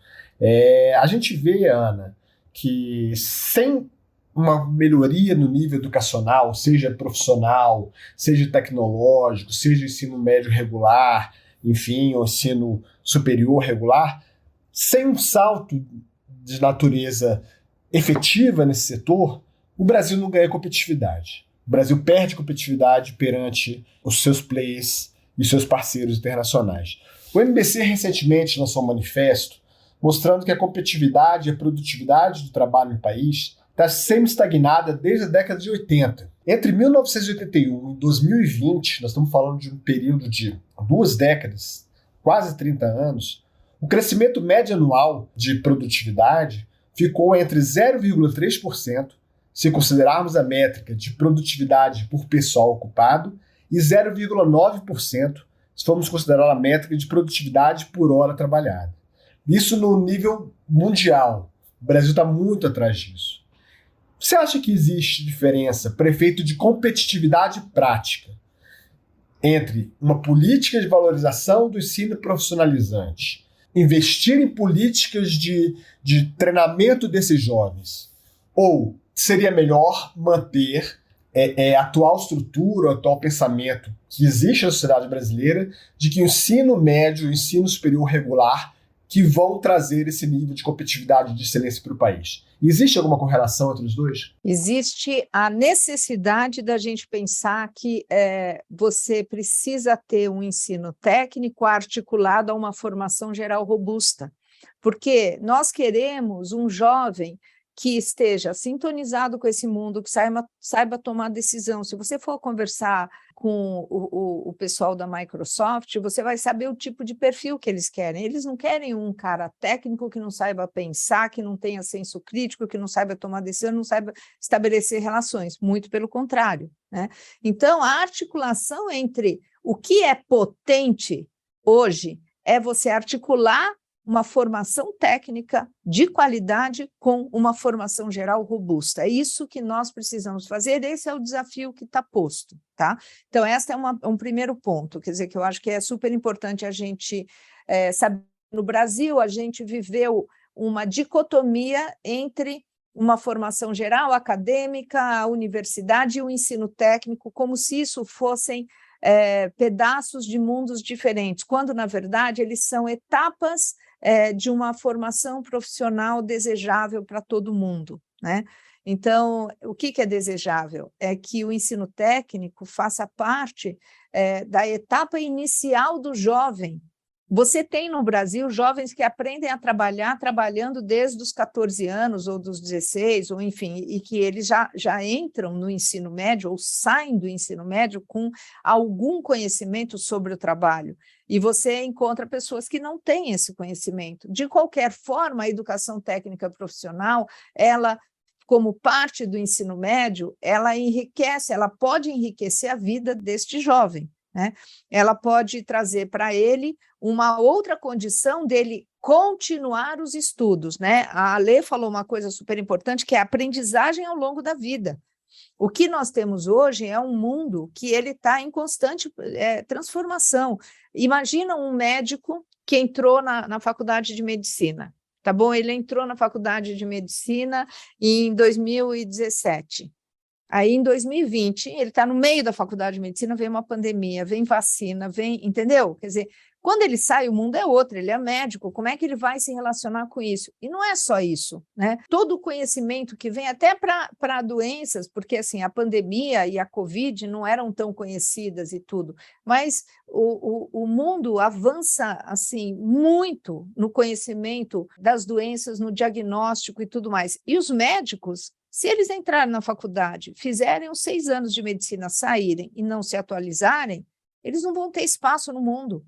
A gente vê, Ana, que sem uma melhoria no nível educacional, seja profissional, seja tecnológico, seja ensino médio regular, enfim, ou ensino superior regular, sem um salto de natureza efetiva nesse setor, o Brasil não ganha competitividade. O Brasil perde competitividade perante os seus players e seus parceiros internacionais. O MBC recentemente lançou um manifesto mostrando que a competitividade e a produtividade do trabalho no país está semi-estagnada desde a década de 80. Entre 1981 e 2020, nós estamos falando de um período de 2 décadas, quase 30 anos, o crescimento médio anual de produtividade ficou entre 0,3%, se considerarmos a métrica de produtividade por pessoal ocupado, e 0,9% se formos considerar a métrica de produtividade por hora trabalhada. Isso no nível mundial. O Brasil está muito atrás disso. Você acha que existe diferença para efeito de competitividade prática entre uma política de valorização do ensino profissionalizante, investir em políticas de treinamento desses jovens, ou seria melhor manter a atual estrutura, o atual pensamento que existe na sociedade brasileira de que o ensino médio e o ensino superior regular que vão trazer esse nível de competitividade e de excelência para o país? Existe alguma correlação entre os dois? Existe a necessidade da gente pensar que você precisa ter um ensino técnico articulado a uma formação geral robusta. Porque nós queremos um jovem que esteja sintonizado com esse mundo, que saiba tomar decisão. Se você for conversar com o pessoal da Microsoft, você vai saber o tipo de perfil que eles querem. Eles não querem um cara técnico que não saiba pensar, que não tenha senso crítico, que não saiba tomar decisão, não saiba estabelecer relações. Muito pelo contrário, né? Então, a articulação entre o que é potente hoje é você articular uma formação técnica de qualidade com uma formação geral robusta. É isso que nós precisamos fazer, esse é o desafio que está posto, tá? Então, esse é um primeiro ponto, quer dizer, que eu acho que é super importante a gente saber. No Brasil, a gente viveu uma dicotomia entre uma formação geral, acadêmica, a universidade e o ensino técnico, como se isso fossem pedaços de mundos diferentes, quando, na verdade, eles são etapas de uma formação profissional desejável para todo mundo, né? Então, o que é desejável? É que o ensino técnico faça parte da etapa inicial do jovem. Você tem no Brasil jovens que aprendem a trabalhar trabalhando desde os 14 anos ou dos 16, ou enfim, e que eles já entram no ensino médio ou saem do ensino médio com algum conhecimento sobre o trabalho. E você encontra pessoas que não têm esse conhecimento. De qualquer forma, a educação técnica profissional, ela, como parte do ensino médio, ela enriquece, ela pode enriquecer a vida deste jovem, né? Ela pode trazer para ele uma outra condição dele continuar os estudos, né? A Alê falou uma coisa super importante, que é a aprendizagem ao longo da vida. O que nós temos hoje é um mundo que ele está em constante transformação. Imagina um médico que entrou na faculdade de medicina, tá bom? Ele entrou na faculdade de medicina em 2017. Aí, em 2020, ele está no meio da faculdade de medicina, vem uma pandemia, vem vacina, entendeu? Quer dizer, quando ele sai, o mundo é outro, ele é médico, como é que ele vai se relacionar com isso? E não é só isso, né? Todo o conhecimento que vem até para doenças, porque assim, a pandemia e a Covid não eram tão conhecidas e tudo, mas o mundo avança assim muito no conhecimento das doenças, no diagnóstico e tudo mais. E os médicos, se eles entrarem na faculdade, fizerem os 6 anos de medicina, saírem e não se atualizarem, eles não vão ter espaço no mundo.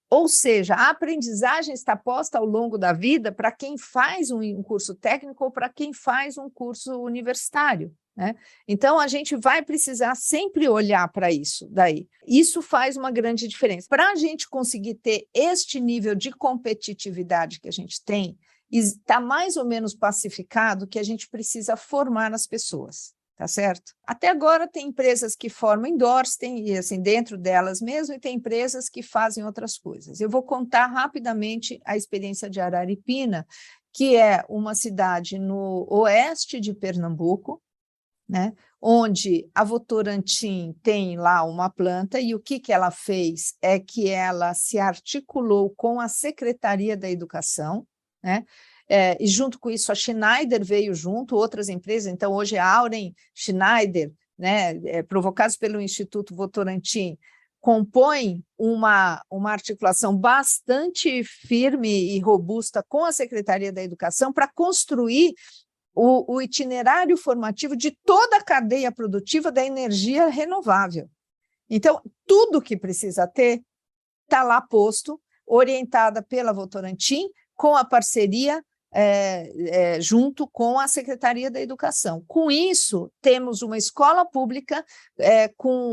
Ou seja, a aprendizagem está posta ao longo da vida para quem faz um curso técnico ou para quem faz um curso universitário, né? Então, a gente vai precisar sempre olhar para isso daí. Isso faz uma grande diferença. Para a gente conseguir ter este nível de competitividade que a gente tem, está mais ou menos pacificado que a gente precisa formar as pessoas, tá certo? Até agora tem empresas que formam indoors, tem assim, dentro delas mesmo, e tem empresas que fazem outras coisas. Eu vou contar rapidamente a experiência de Araripina, que é uma cidade no oeste de Pernambuco, né, onde a Votorantim tem lá uma planta, e o que ela fez é que ela se articulou com a Secretaria da Educação, né? E junto com isso a Schneider veio junto, outras empresas, então hoje a Auren Schneider, né, provocados pelo Instituto Votorantim, compõem uma articulação bastante firme e robusta com a Secretaria da Educação para construir o itinerário formativo de toda a cadeia produtiva da energia renovável. Então, tudo que precisa ter está lá posto, orientada pela Votorantim, com a parceria junto com a Secretaria da Educação. Com isso, temos uma escola pública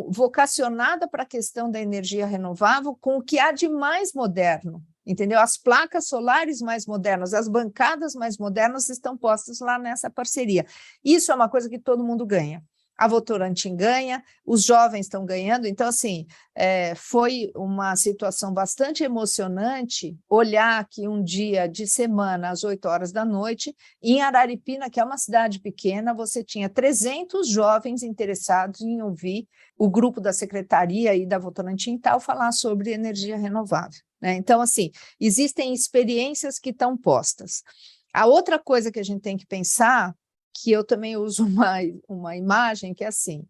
vocacionada para a questão da energia renovável, com o que há de mais moderno, entendeu? As placas solares mais modernas, as bancadas mais modernas estão postas lá nessa parceria. Isso é uma coisa que todo mundo ganha. A Votorantim ganha, os jovens estão ganhando, então, assim, foi uma situação bastante emocionante olhar que um dia de semana, às 8 horas da noite, em Araripina, que é uma cidade pequena, você tinha 300 jovens interessados em ouvir o grupo da Secretaria e da Votorantim tal falar sobre energia renovável, né? Então, assim, existem experiências que estão postas. A outra coisa que a gente tem que pensar, que eu também uso uma imagem que é assim,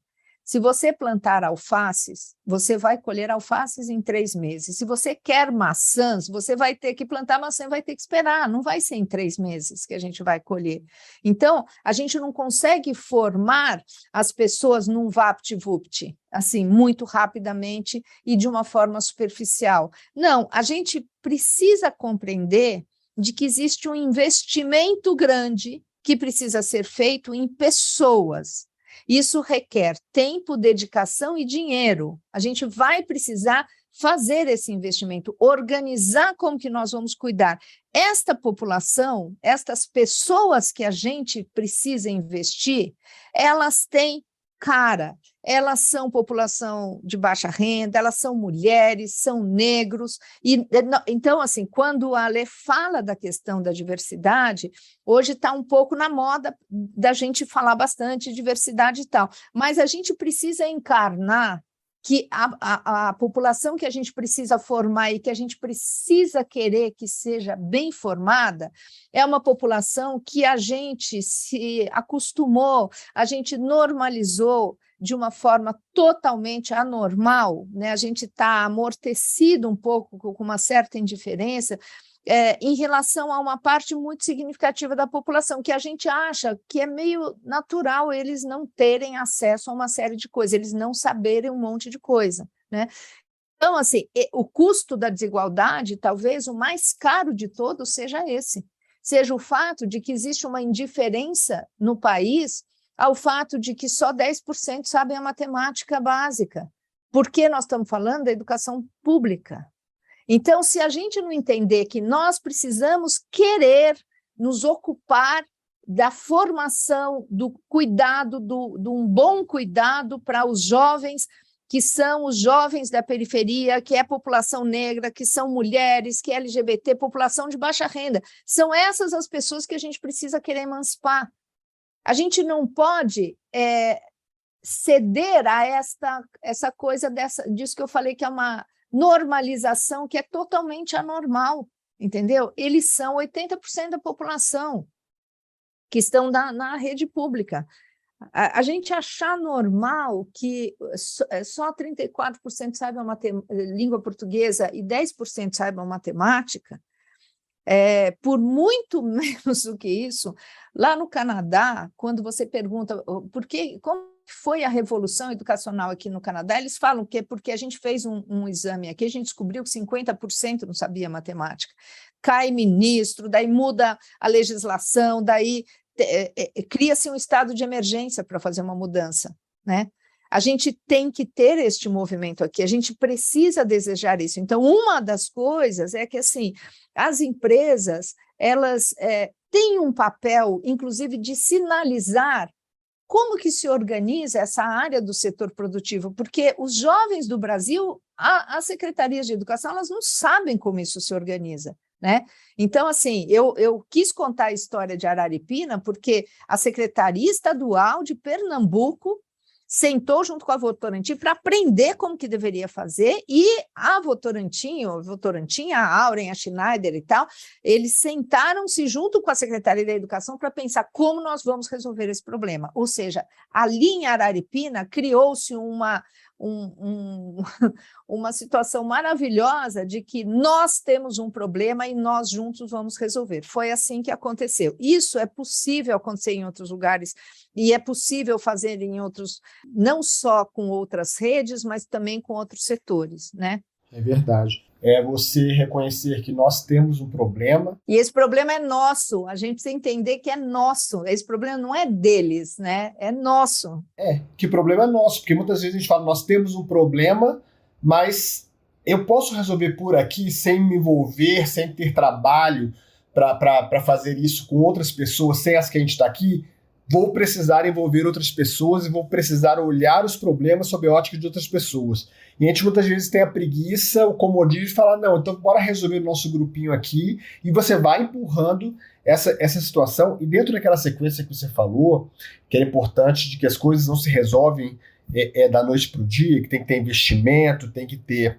Se você plantar alfaces, você vai colher alfaces em 3 meses. Se você quer maçãs, você vai ter que plantar maçã e vai ter que esperar. Não vai ser em 3 meses que a gente vai colher. Então, a gente não consegue formar as pessoas num vapt-vupt, assim, muito rapidamente e de uma forma superficial. Não, a gente precisa compreender de que existe um investimento grande que precisa ser feito em pessoas. Isso requer tempo, dedicação e dinheiro. A gente vai precisar fazer esse investimento, organizar como que nós vamos cuidar. Esta população, estas pessoas que a gente precisa investir, elas têm cara, elas são população de baixa renda, elas são mulheres, são negros, e então, assim, quando a Alê fala da questão da diversidade, hoje está um pouco na moda da gente falar bastante de diversidade e tal, mas a gente precisa encarnar que a população que a gente precisa formar e que a gente precisa querer que seja bem formada é uma população que a gente se acostumou, a gente normalizou de uma forma totalmente anormal, né? A gente está amortecido um pouco com uma certa indiferença em relação a uma parte muito significativa da população, que a gente acha que é meio natural eles não terem acesso a uma série de coisas, eles não saberem um monte de coisa, né? Então, assim, o custo da desigualdade, talvez o mais caro de todos seja esse, seja o fato de que existe uma indiferença no país ao fato de que só 10% sabem a matemática básica, porque nós estamos falando da educação pública. Então, se a gente não entender que nós precisamos querer nos ocupar da formação, do cuidado, de um bom cuidado para os jovens, que são os jovens da periferia, que é a população negra, que são mulheres, que é LGBT, população de baixa renda, são essas as pessoas que a gente precisa querer emancipar. A gente não pode ceder a essa coisa disso que eu falei, que é uma normalização que é totalmente anormal, entendeu? Eles são 80% da população que estão na rede pública. A gente achar normal que só 34% saibam língua portuguesa e 10% saibam matemática, por muito menos do que isso, lá no Canadá, quando você pergunta como foi a revolução educacional aqui no Canadá, eles falam que é porque a gente fez um exame aqui, a gente descobriu que 50% não sabia matemática. Cai ministro, daí muda a legislação, daí cria-se um estado de emergência para fazer uma mudança, né? A gente tem que ter este movimento aqui, a gente precisa desejar isso. Então, uma das coisas é que, assim, as empresas, elas têm um papel, inclusive, de sinalizar como que se organiza essa área do setor produtivo, porque os jovens do Brasil, as secretarias de educação, elas não sabem como isso se organiza, né? Então, assim, eu quis contar a história de Araripina porque a Secretaria Estadual de Pernambuco sentou junto com a Votorantim para aprender como que deveria fazer, e a Votorantim, a Auren, a Schneider e tal, eles sentaram-se junto com a Secretaria da Educação para pensar como nós vamos resolver esse problema. Ou seja, ali em Araripina criou-se uma situação maravilhosa de que nós temos um problema e nós juntos vamos resolver. Foi assim que aconteceu. Isso é possível acontecer em outros lugares e é possível fazer em outros, não só com outras redes, mas também com outros setores, né? É verdade. É você reconhecer que nós temos um problema. E esse problema é nosso, a gente precisa entender que é nosso, esse problema não é deles, né? É nosso. Que problema é nosso, porque muitas vezes a gente fala, nós temos um problema, mas eu posso resolver por aqui sem me envolver, sem ter trabalho para fazer isso com outras pessoas, sem as que a gente está aqui. Vou precisar envolver outras pessoas e vou precisar olhar os problemas sob a ótica de outras pessoas. E a gente muitas vezes tem a preguiça, o comodismo de falar, não, então bora resolver o nosso grupinho aqui, e você vai empurrando essa situação, e dentro daquela sequência que você falou, que é importante de que as coisas não se resolvem da noite para o dia, que tem que ter investimento, tem que ter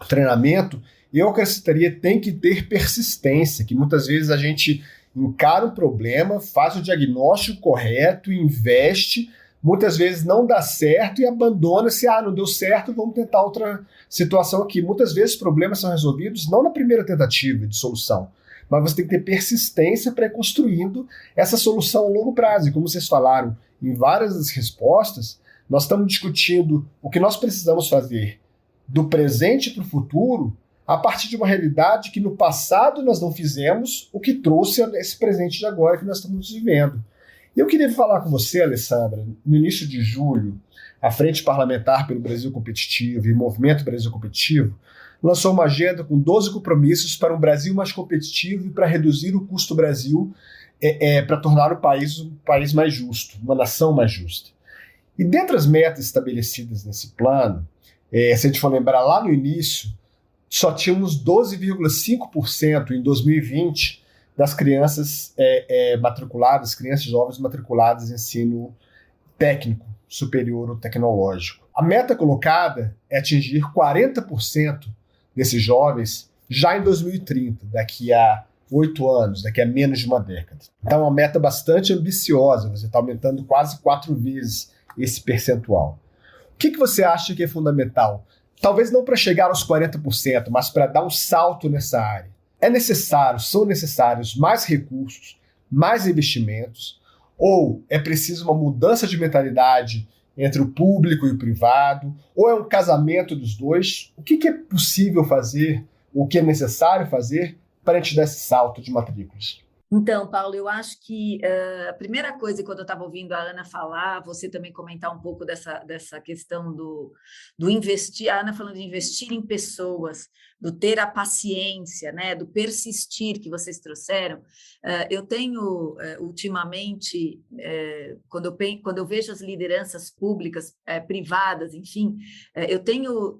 treinamento, eu acrescentaria, tem que ter persistência, que muitas vezes a gente encara o problema, faz o diagnóstico correto, investe, muitas vezes não dá certo e abandona-se, não deu certo, vamos tentar outra situação aqui. Muitas vezes os problemas são resolvidos não na primeira tentativa de solução, mas você tem que ter persistência para ir construindo essa solução a longo prazo. E como vocês falaram em várias das respostas, nós estamos discutindo o que nós precisamos fazer do presente para o futuro a partir de uma realidade que no passado nós não fizemos, o que trouxe esse presente de agora que nós estamos vivendo. E eu queria falar com você, Alessandra, no início de julho, a Frente Parlamentar pelo Brasil Competitivo e o Movimento Brasil Competitivo lançou uma agenda com 12 compromissos para um Brasil mais competitivo e para reduzir o custo do Brasil, para tornar o país um país mais justo, uma nação mais justa. E dentre as metas estabelecidas nesse plano, se a gente for lembrar lá no início, só tínhamos 12,5% em 2020 das crianças matriculadas, crianças jovens matriculadas em ensino técnico, superior ou tecnológico. A meta colocada é atingir 40% desses jovens já em 2030, daqui a 8 anos, daqui a menos de uma década. Então é uma meta bastante ambiciosa, você está aumentando quase 4 vezes esse percentual. O que você acha que é fundamental? Talvez não para chegar aos 40%, mas para dar um salto nessa área. São necessários mais recursos, mais investimentos, ou é preciso uma mudança de mentalidade entre o público e o privado, ou é um casamento dos dois? O que é possível fazer, o que é necessário fazer para a gente dar esse salto de matrículas? Então, Paulo, eu acho que a primeira coisa, quando eu estava ouvindo a Ana falar, você também comentar um pouco dessa questão do investir, a Ana falando de investir em pessoas, do ter a paciência, né, do persistir que vocês trouxeram. Eu tenho, ultimamente, quando eu vejo as lideranças públicas, privadas, enfim, eu tenho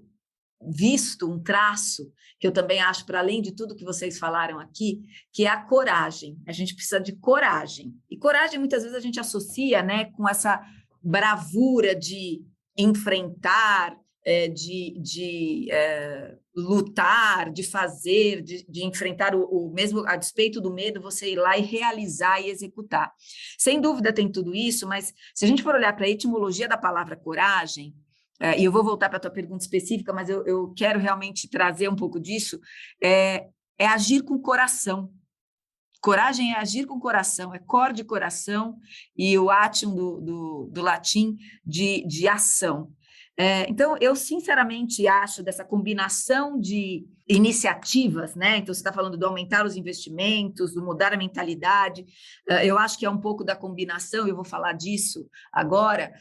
visto um traço que eu também acho, para além de tudo que vocês falaram aqui, que é a coragem. A gente precisa de coragem. E coragem, muitas vezes, a gente associa, né, com essa bravura de enfrentar, de lutar, de fazer, de enfrentar o mesmo, a despeito do medo, você ir lá e realizar e executar. Sem dúvida tem tudo isso, mas se a gente for olhar para a etimologia da palavra coragem, e eu vou voltar para a tua pergunta específica, mas eu quero realmente trazer um pouco disso, é agir com o coração. Coragem é agir com o coração, é cor de coração, e o atium do latim de ação. Então, eu sinceramente acho dessa combinação de iniciativas, né? Então, você está falando do aumentar os investimentos, do mudar a mentalidade, eu acho que é um pouco da combinação, eu vou falar disso agora,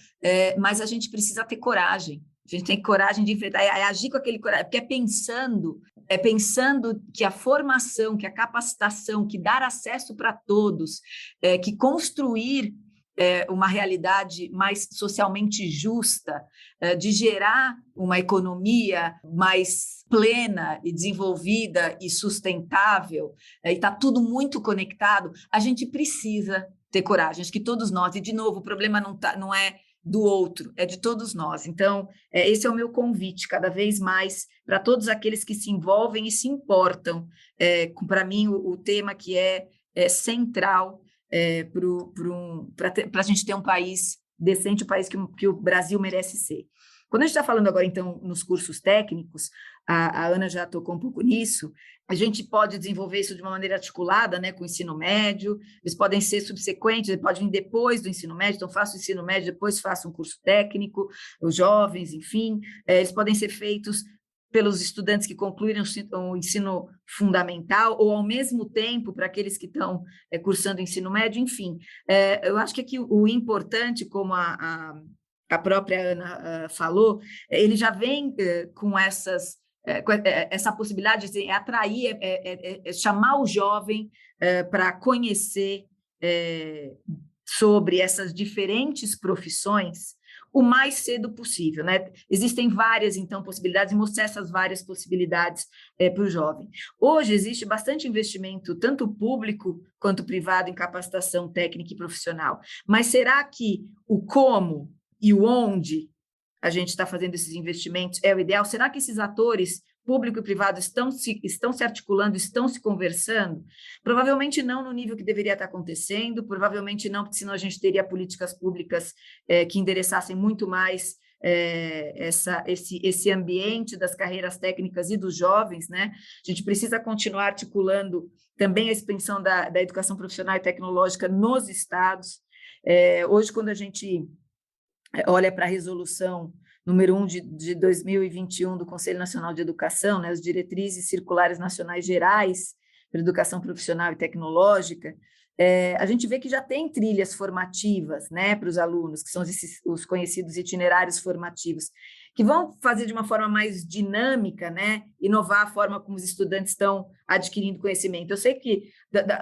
mas a gente precisa ter coragem, a gente tem coragem de enfrentar, agir com aquele coragem, porque é pensando que a formação, que a capacitação, que dar acesso para todos, que construir uma realidade mais socialmente justa, de gerar uma economia mais plena e desenvolvida e sustentável, e está tudo muito conectado, a gente precisa ter coragem. Acho que todos nós, e de novo, o problema não é do outro, é de todos nós. Então, esse é o meu convite, cada vez mais, para todos aqueles que se envolvem e se importam. Para mim, o tema que é central para a gente ter um país decente, o país que o Brasil merece ser. Quando a gente está falando agora, então, nos cursos técnicos, a Ana já tocou um pouco nisso, a gente pode desenvolver isso de uma maneira articulada, né, com o ensino médio, eles podem ser subsequentes, eles podem vir depois do ensino médio, então faço o ensino médio, depois faço um curso técnico, os jovens, enfim, eles podem ser feitos pelos estudantes que concluíram o ensino fundamental, ou ao mesmo tempo para aqueles que estão cursando o ensino médio, enfim. Eu acho que aqui o importante, como a própria Ana falou, ele já vem com essa possibilidade de atrair, chamar o jovem para conhecer sobre essas diferentes profissões, o mais cedo possível, né? Existem várias, então, possibilidades, e mostrar essas várias possibilidades para o jovem. Hoje existe bastante investimento, tanto público quanto privado, em capacitação técnica e profissional. Mas será que o como e o onde a gente está fazendo esses investimentos é o ideal? Será que esses atores público e privado estão se articulando, estão se conversando? Provavelmente não no nível que deveria estar acontecendo, provavelmente não, porque senão a gente teria políticas públicas que endereçassem muito mais esse ambiente das carreiras técnicas e dos jovens, né? A gente precisa continuar articulando também a expansão da educação profissional e tecnológica nos estados. Hoje, quando a gente olha para a resolução número 1 de 2021 do Conselho Nacional de Educação, né, as diretrizes circulares nacionais gerais para educação profissional e tecnológica, a gente vê que já tem trilhas formativas, né, para os alunos, que são os conhecidos itinerários formativos, que vão fazer de uma forma mais dinâmica, né, inovar a forma como os estudantes estão adquirindo conhecimento. Eu sei que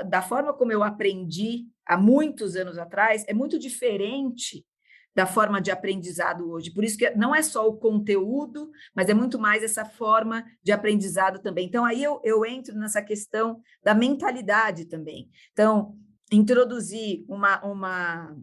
da forma como eu aprendi há muitos anos atrás, é muito diferente da forma de aprendizado hoje. Por isso que não é só o conteúdo, mas é muito mais essa forma de aprendizado também. Então, aí eu entro nessa questão da mentalidade também. Então, introduzir uma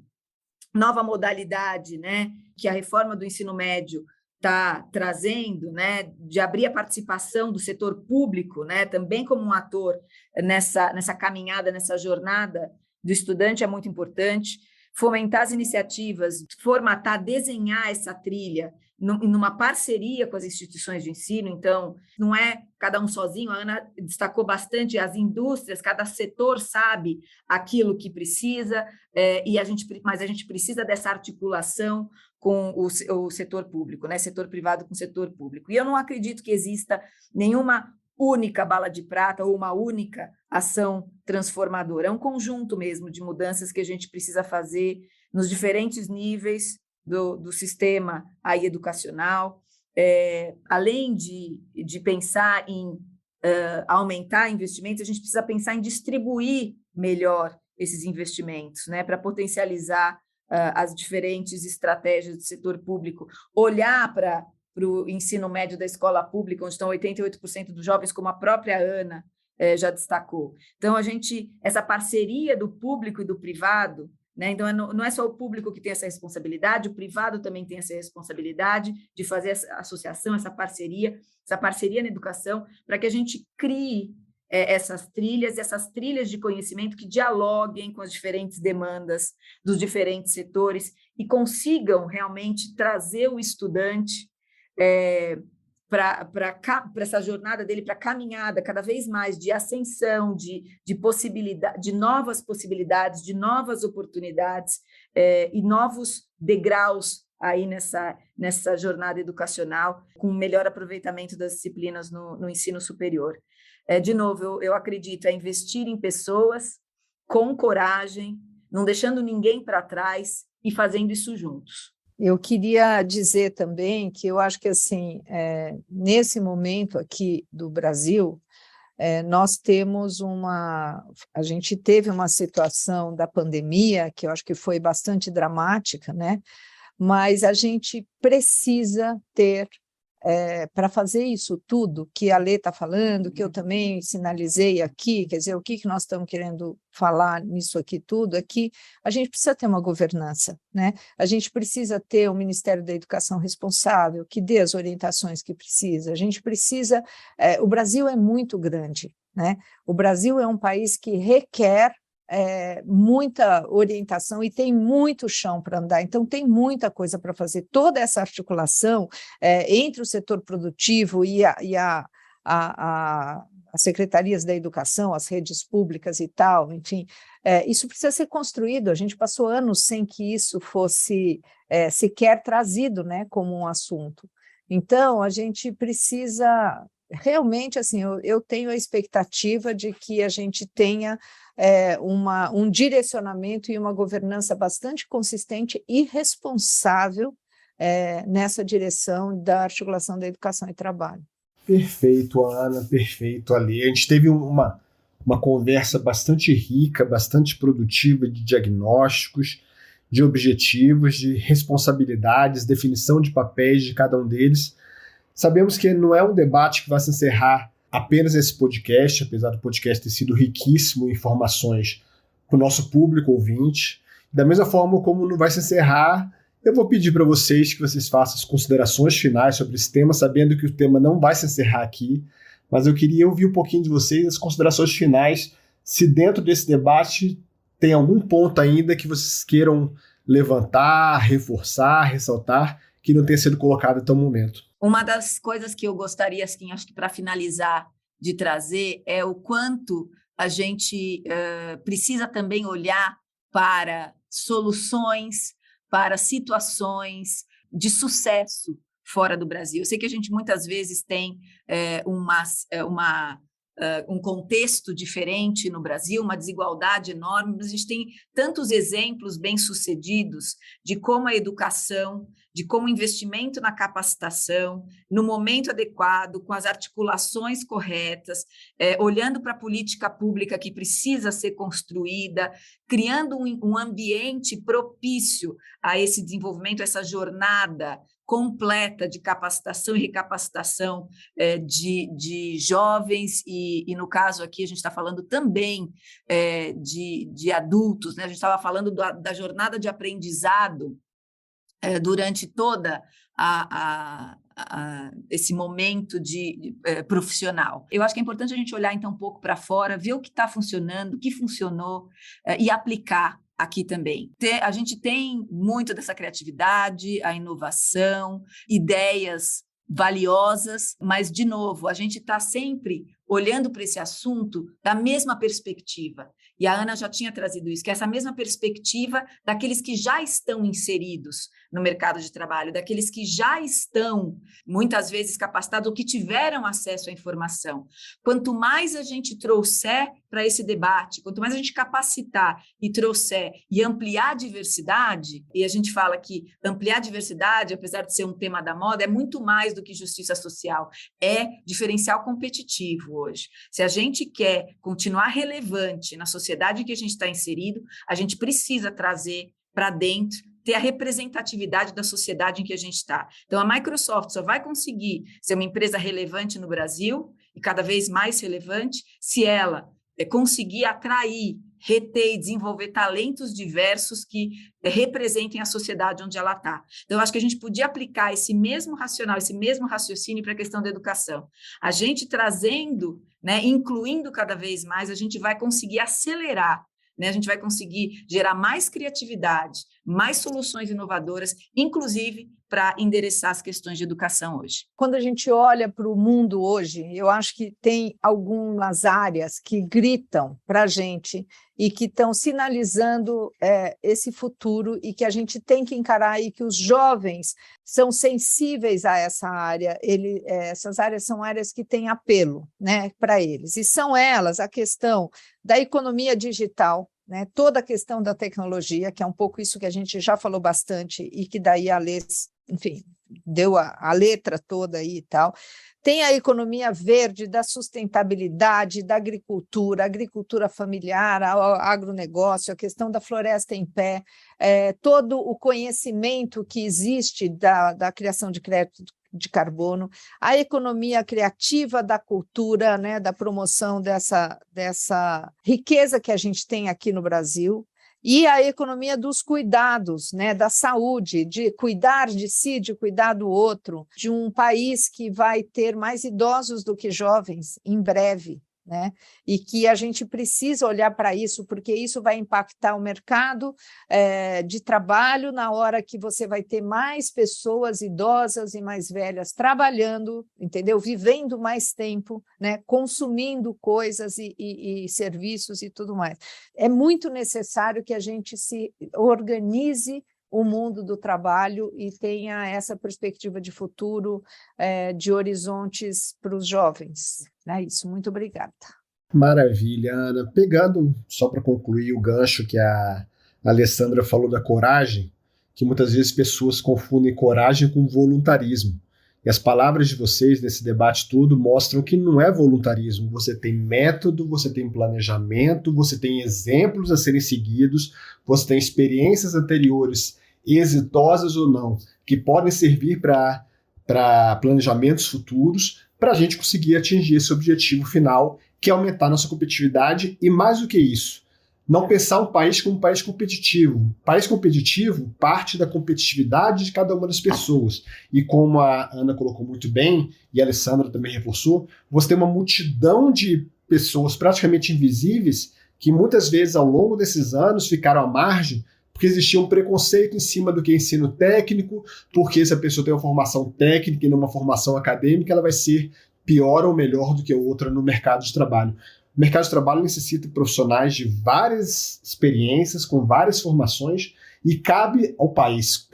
nova modalidade, né, que a reforma do ensino médio está trazendo, né, de abrir a participação do setor público, né, também como um ator nessa caminhada, nessa jornada do estudante é muito importante. Fomentar as iniciativas, formatar, desenhar essa trilha numa parceria com as instituições de ensino. Então, não é cada um sozinho, a Ana destacou bastante as indústrias, cada setor sabe aquilo que precisa, mas a gente precisa dessa articulação com o setor público, né? Setor privado com setor público. E eu não acredito que exista nenhuma única bala de prata ou uma única ação transformadora. É um conjunto mesmo de mudanças que a gente precisa fazer nos diferentes níveis do sistema aí educacional. Além de pensar em aumentar investimentos, a gente precisa pensar em distribuir melhor esses investimentos, né, para potencializar as diferentes estratégias do setor público, olhar para o ensino médio da escola pública, onde estão 88% dos jovens, como a própria Ana já destacou. Então, essa parceria do público e do privado, né? Então, não é só o público que tem essa responsabilidade, o privado também tem essa responsabilidade de fazer essa associação, essa parceria na educação, para que a gente crie essas trilhas de conhecimento que dialoguem com as diferentes demandas dos diferentes setores e consigam realmente trazer o estudante para essa jornada dele, para a caminhada cada vez mais de ascensão, de possibilidade, de novas possibilidades, de novas oportunidades e novos degraus aí nessa jornada educacional, com melhor aproveitamento das disciplinas no ensino superior. De novo, eu acredito investir em pessoas com coragem, não deixando ninguém para trás e fazendo isso juntos. Eu queria dizer também que eu acho que, assim, nesse momento aqui do Brasil, nós temos a gente teve uma situação da pandemia, que eu acho que foi bastante dramática, né? Mas a gente precisa ter, para fazer isso tudo que a Lê está falando, que eu também sinalizei aqui, quer dizer, o que nós estamos querendo falar nisso aqui tudo, é que a gente precisa ter uma governança, né? A gente precisa ter um Ministério da Educação responsável, que dê as orientações que precisa, a gente precisa... o Brasil é muito grande, né? O Brasil é um país que requer muita orientação e tem muito chão para andar, então tem muita coisa para fazer. Toda essa articulação entre o setor produtivo e as secretarias da educação, as redes públicas e tal, enfim, isso precisa ser construído. A gente passou anos sem que isso fosse sequer trazido, né, como um assunto. Então, a gente precisa... Realmente, assim, eu tenho a expectativa de que a gente tenha um direcionamento e uma governança bastante consistente e responsável nessa direção da articulação da educação e trabalho. Perfeito, Ana, perfeito, Ali. A gente teve uma conversa bastante rica, bastante produtiva de diagnósticos, de objetivos, de responsabilidades, definição de papéis de cada um deles. Sabemos que não é um debate que vai se encerrar apenas nesse podcast, apesar do podcast ter sido riquíssimo em informações para o nosso público ouvinte. Da mesma forma como não vai se encerrar Eu vou pedir para vocês que vocês façam as considerações finais sobre esse tema, sabendo que o tema não vai se encerrar aqui, mas eu queria ouvir um pouquinho de vocês, as considerações finais, se dentro desse debate tem algum ponto ainda que vocês queiram levantar, reforçar, ressaltar, que não tenha sido colocado até o momento. Uma das coisas que eu gostaria, assim, acho que para finalizar, de trazer é o quanto a gente precisa também olhar para soluções, para situações de sucesso fora do Brasil. Eu sei que a gente muitas vezes tem um contexto diferente no Brasil, uma desigualdade enorme, mas a gente tem tantos exemplos bem-sucedidos de como a educação, de como o investimento na capacitação, no momento adequado, com as articulações corretas, olhando para a política pública que precisa ser construída, criando um ambiente propício a esse desenvolvimento, essa jornada completa de capacitação e recapacitação de jovens e, no caso aqui, a gente está falando também de adultos, né? A gente estava falando da jornada de aprendizado durante toda esse momento profissional. Eu acho que é importante a gente olhar então um pouco para fora, ver o que está funcionando, o que funcionou e aplicar aqui também. A gente tem muito dessa criatividade, a inovação, ideias valiosas, mas, de novo, a gente está sempre olhando para esse assunto da mesma perspectiva. E a Ana já tinha trazido isso, que é essa mesma perspectiva daqueles que já estão inseridos no mercado de trabalho, daqueles que já estão, muitas vezes, capacitados ou que tiveram acesso à informação. Quanto mais a gente trouxer para esse debate, quanto mais a gente capacitar e trouxer e ampliar a diversidade, e a gente fala que ampliar a diversidade, apesar de ser um tema da moda, é muito mais do que justiça social, é diferencial competitivo hoje. Se a gente quer continuar relevante na sociedade em que a gente está inserido, a gente precisa trazer para dentro, ter a representatividade da sociedade em que a gente está. Então, a Microsoft só vai conseguir ser uma empresa relevante no Brasil, e cada vez mais relevante, se ela conseguir atrair, reter e desenvolver talentos diversos que representem a sociedade onde ela está. Então, eu acho que a gente podia aplicar esse mesmo racional, esse mesmo raciocínio para a questão da educação. A gente trazendo, né, incluindo cada vez mais, a gente vai conseguir acelerar, né, a gente vai conseguir gerar mais criatividade, mais soluções inovadoras, inclusive para endereçar as questões de educação hoje. Quando a gente olha para o mundo hoje, eu acho que tem algumas áreas que gritam para a gente e que estão sinalizando esse futuro e que a gente tem que encarar e que os jovens são sensíveis a essa área. Essas áreas são áreas que têm apelo, né, para eles. E são elas a questão da economia digital, né, toda a questão da tecnologia, que é um pouco isso que a gente já falou bastante e que daí a Lê, enfim, deu a letra toda aí e tal. Tem a economia verde, da sustentabilidade, da agricultura, agricultura familiar, o agronegócio, a questão da floresta em pé, todo o conhecimento que existe da criação de crédito de carbono, a economia criativa da cultura, né, da promoção dessa riqueza que a gente tem aqui no Brasil, e a economia dos cuidados, né, da saúde, de cuidar de si, de cuidar do outro, de um país que vai ter mais idosos do que jovens em breve, né? E que a gente precisa olhar para isso, porque isso vai impactar o mercado de trabalho na hora que você vai ter mais pessoas idosas e mais velhas trabalhando, entendeu? Vivendo mais tempo, né? Consumindo coisas e serviços e tudo mais. É muito necessário que a gente se organize o mundo do trabalho e tenha essa perspectiva de futuro, de horizontes para os jovens. É isso, muito obrigada. Maravilha, Ana. Pegando, só para concluir o gancho que a Alessandra falou da coragem, que muitas vezes pessoas confundem coragem com voluntarismo. E as palavras de vocês nesse debate todo mostram que não é voluntarismo. Você tem método, você tem planejamento, você tem exemplos a serem seguidos, você tem experiências anteriores, exitosas ou não, que podem servir para planejamentos futuros, para a gente conseguir atingir esse objetivo final, que é aumentar nossa competitividade e, mais do que isso, não pensar um país como um país competitivo. País competitivo parte da competitividade de cada uma das pessoas. E como a Ana colocou muito bem, e a Alessandra também reforçou, você tem uma multidão de pessoas praticamente invisíveis que muitas vezes ao longo desses anos ficaram à margem porque existia um preconceito em cima do que é ensino técnico, porque se a pessoa tem uma formação técnica e não uma formação acadêmica, ela vai ser pior ou melhor do que outra no mercado de trabalho. O mercado de trabalho necessita de profissionais de várias experiências, com várias formações, e cabe ao país,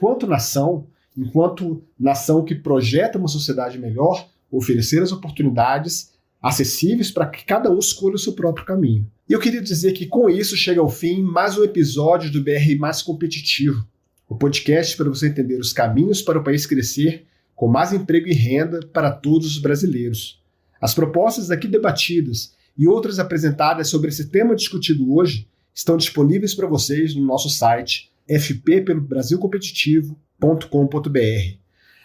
enquanto nação que projeta uma sociedade melhor, oferecer as oportunidades acessíveis para que cada um escolha o seu próprio caminho. E eu queria dizer que com isso chega ao fim mais um episódio do BR Mais Competitivo, o podcast para você entender os caminhos para o país crescer com mais emprego e renda para todos os brasileiros. As propostas aqui debatidas e outras apresentadas sobre esse tema discutido hoje estão disponíveis para vocês no nosso site fppelobrasilcompetitivo.com.br.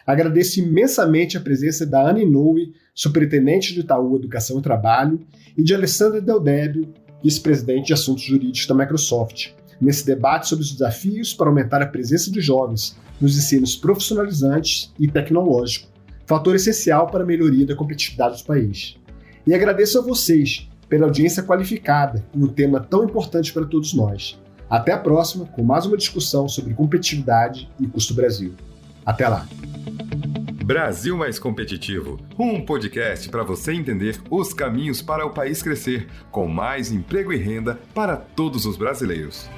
Agradeço imensamente a presença da Ana Inoue, superintendente do Itaú Educação e Trabalho, e de Alessandra Del Débio, vice-presidente de Assuntos Jurídicos da Microsoft, nesse debate sobre os desafios para aumentar a presença dos jovens nos ensinos profissionalizantes e tecnológicos, fator essencial para a melhoria da competitividade do país. E agradeço a vocês pela audiência qualificada em um tema tão importante para todos nós. Até a próxima, com mais uma discussão sobre competitividade e custo Brasil. Até lá! Brasil Mais Competitivo, um podcast para você entender os caminhos para o país crescer, com mais emprego e renda para todos os brasileiros.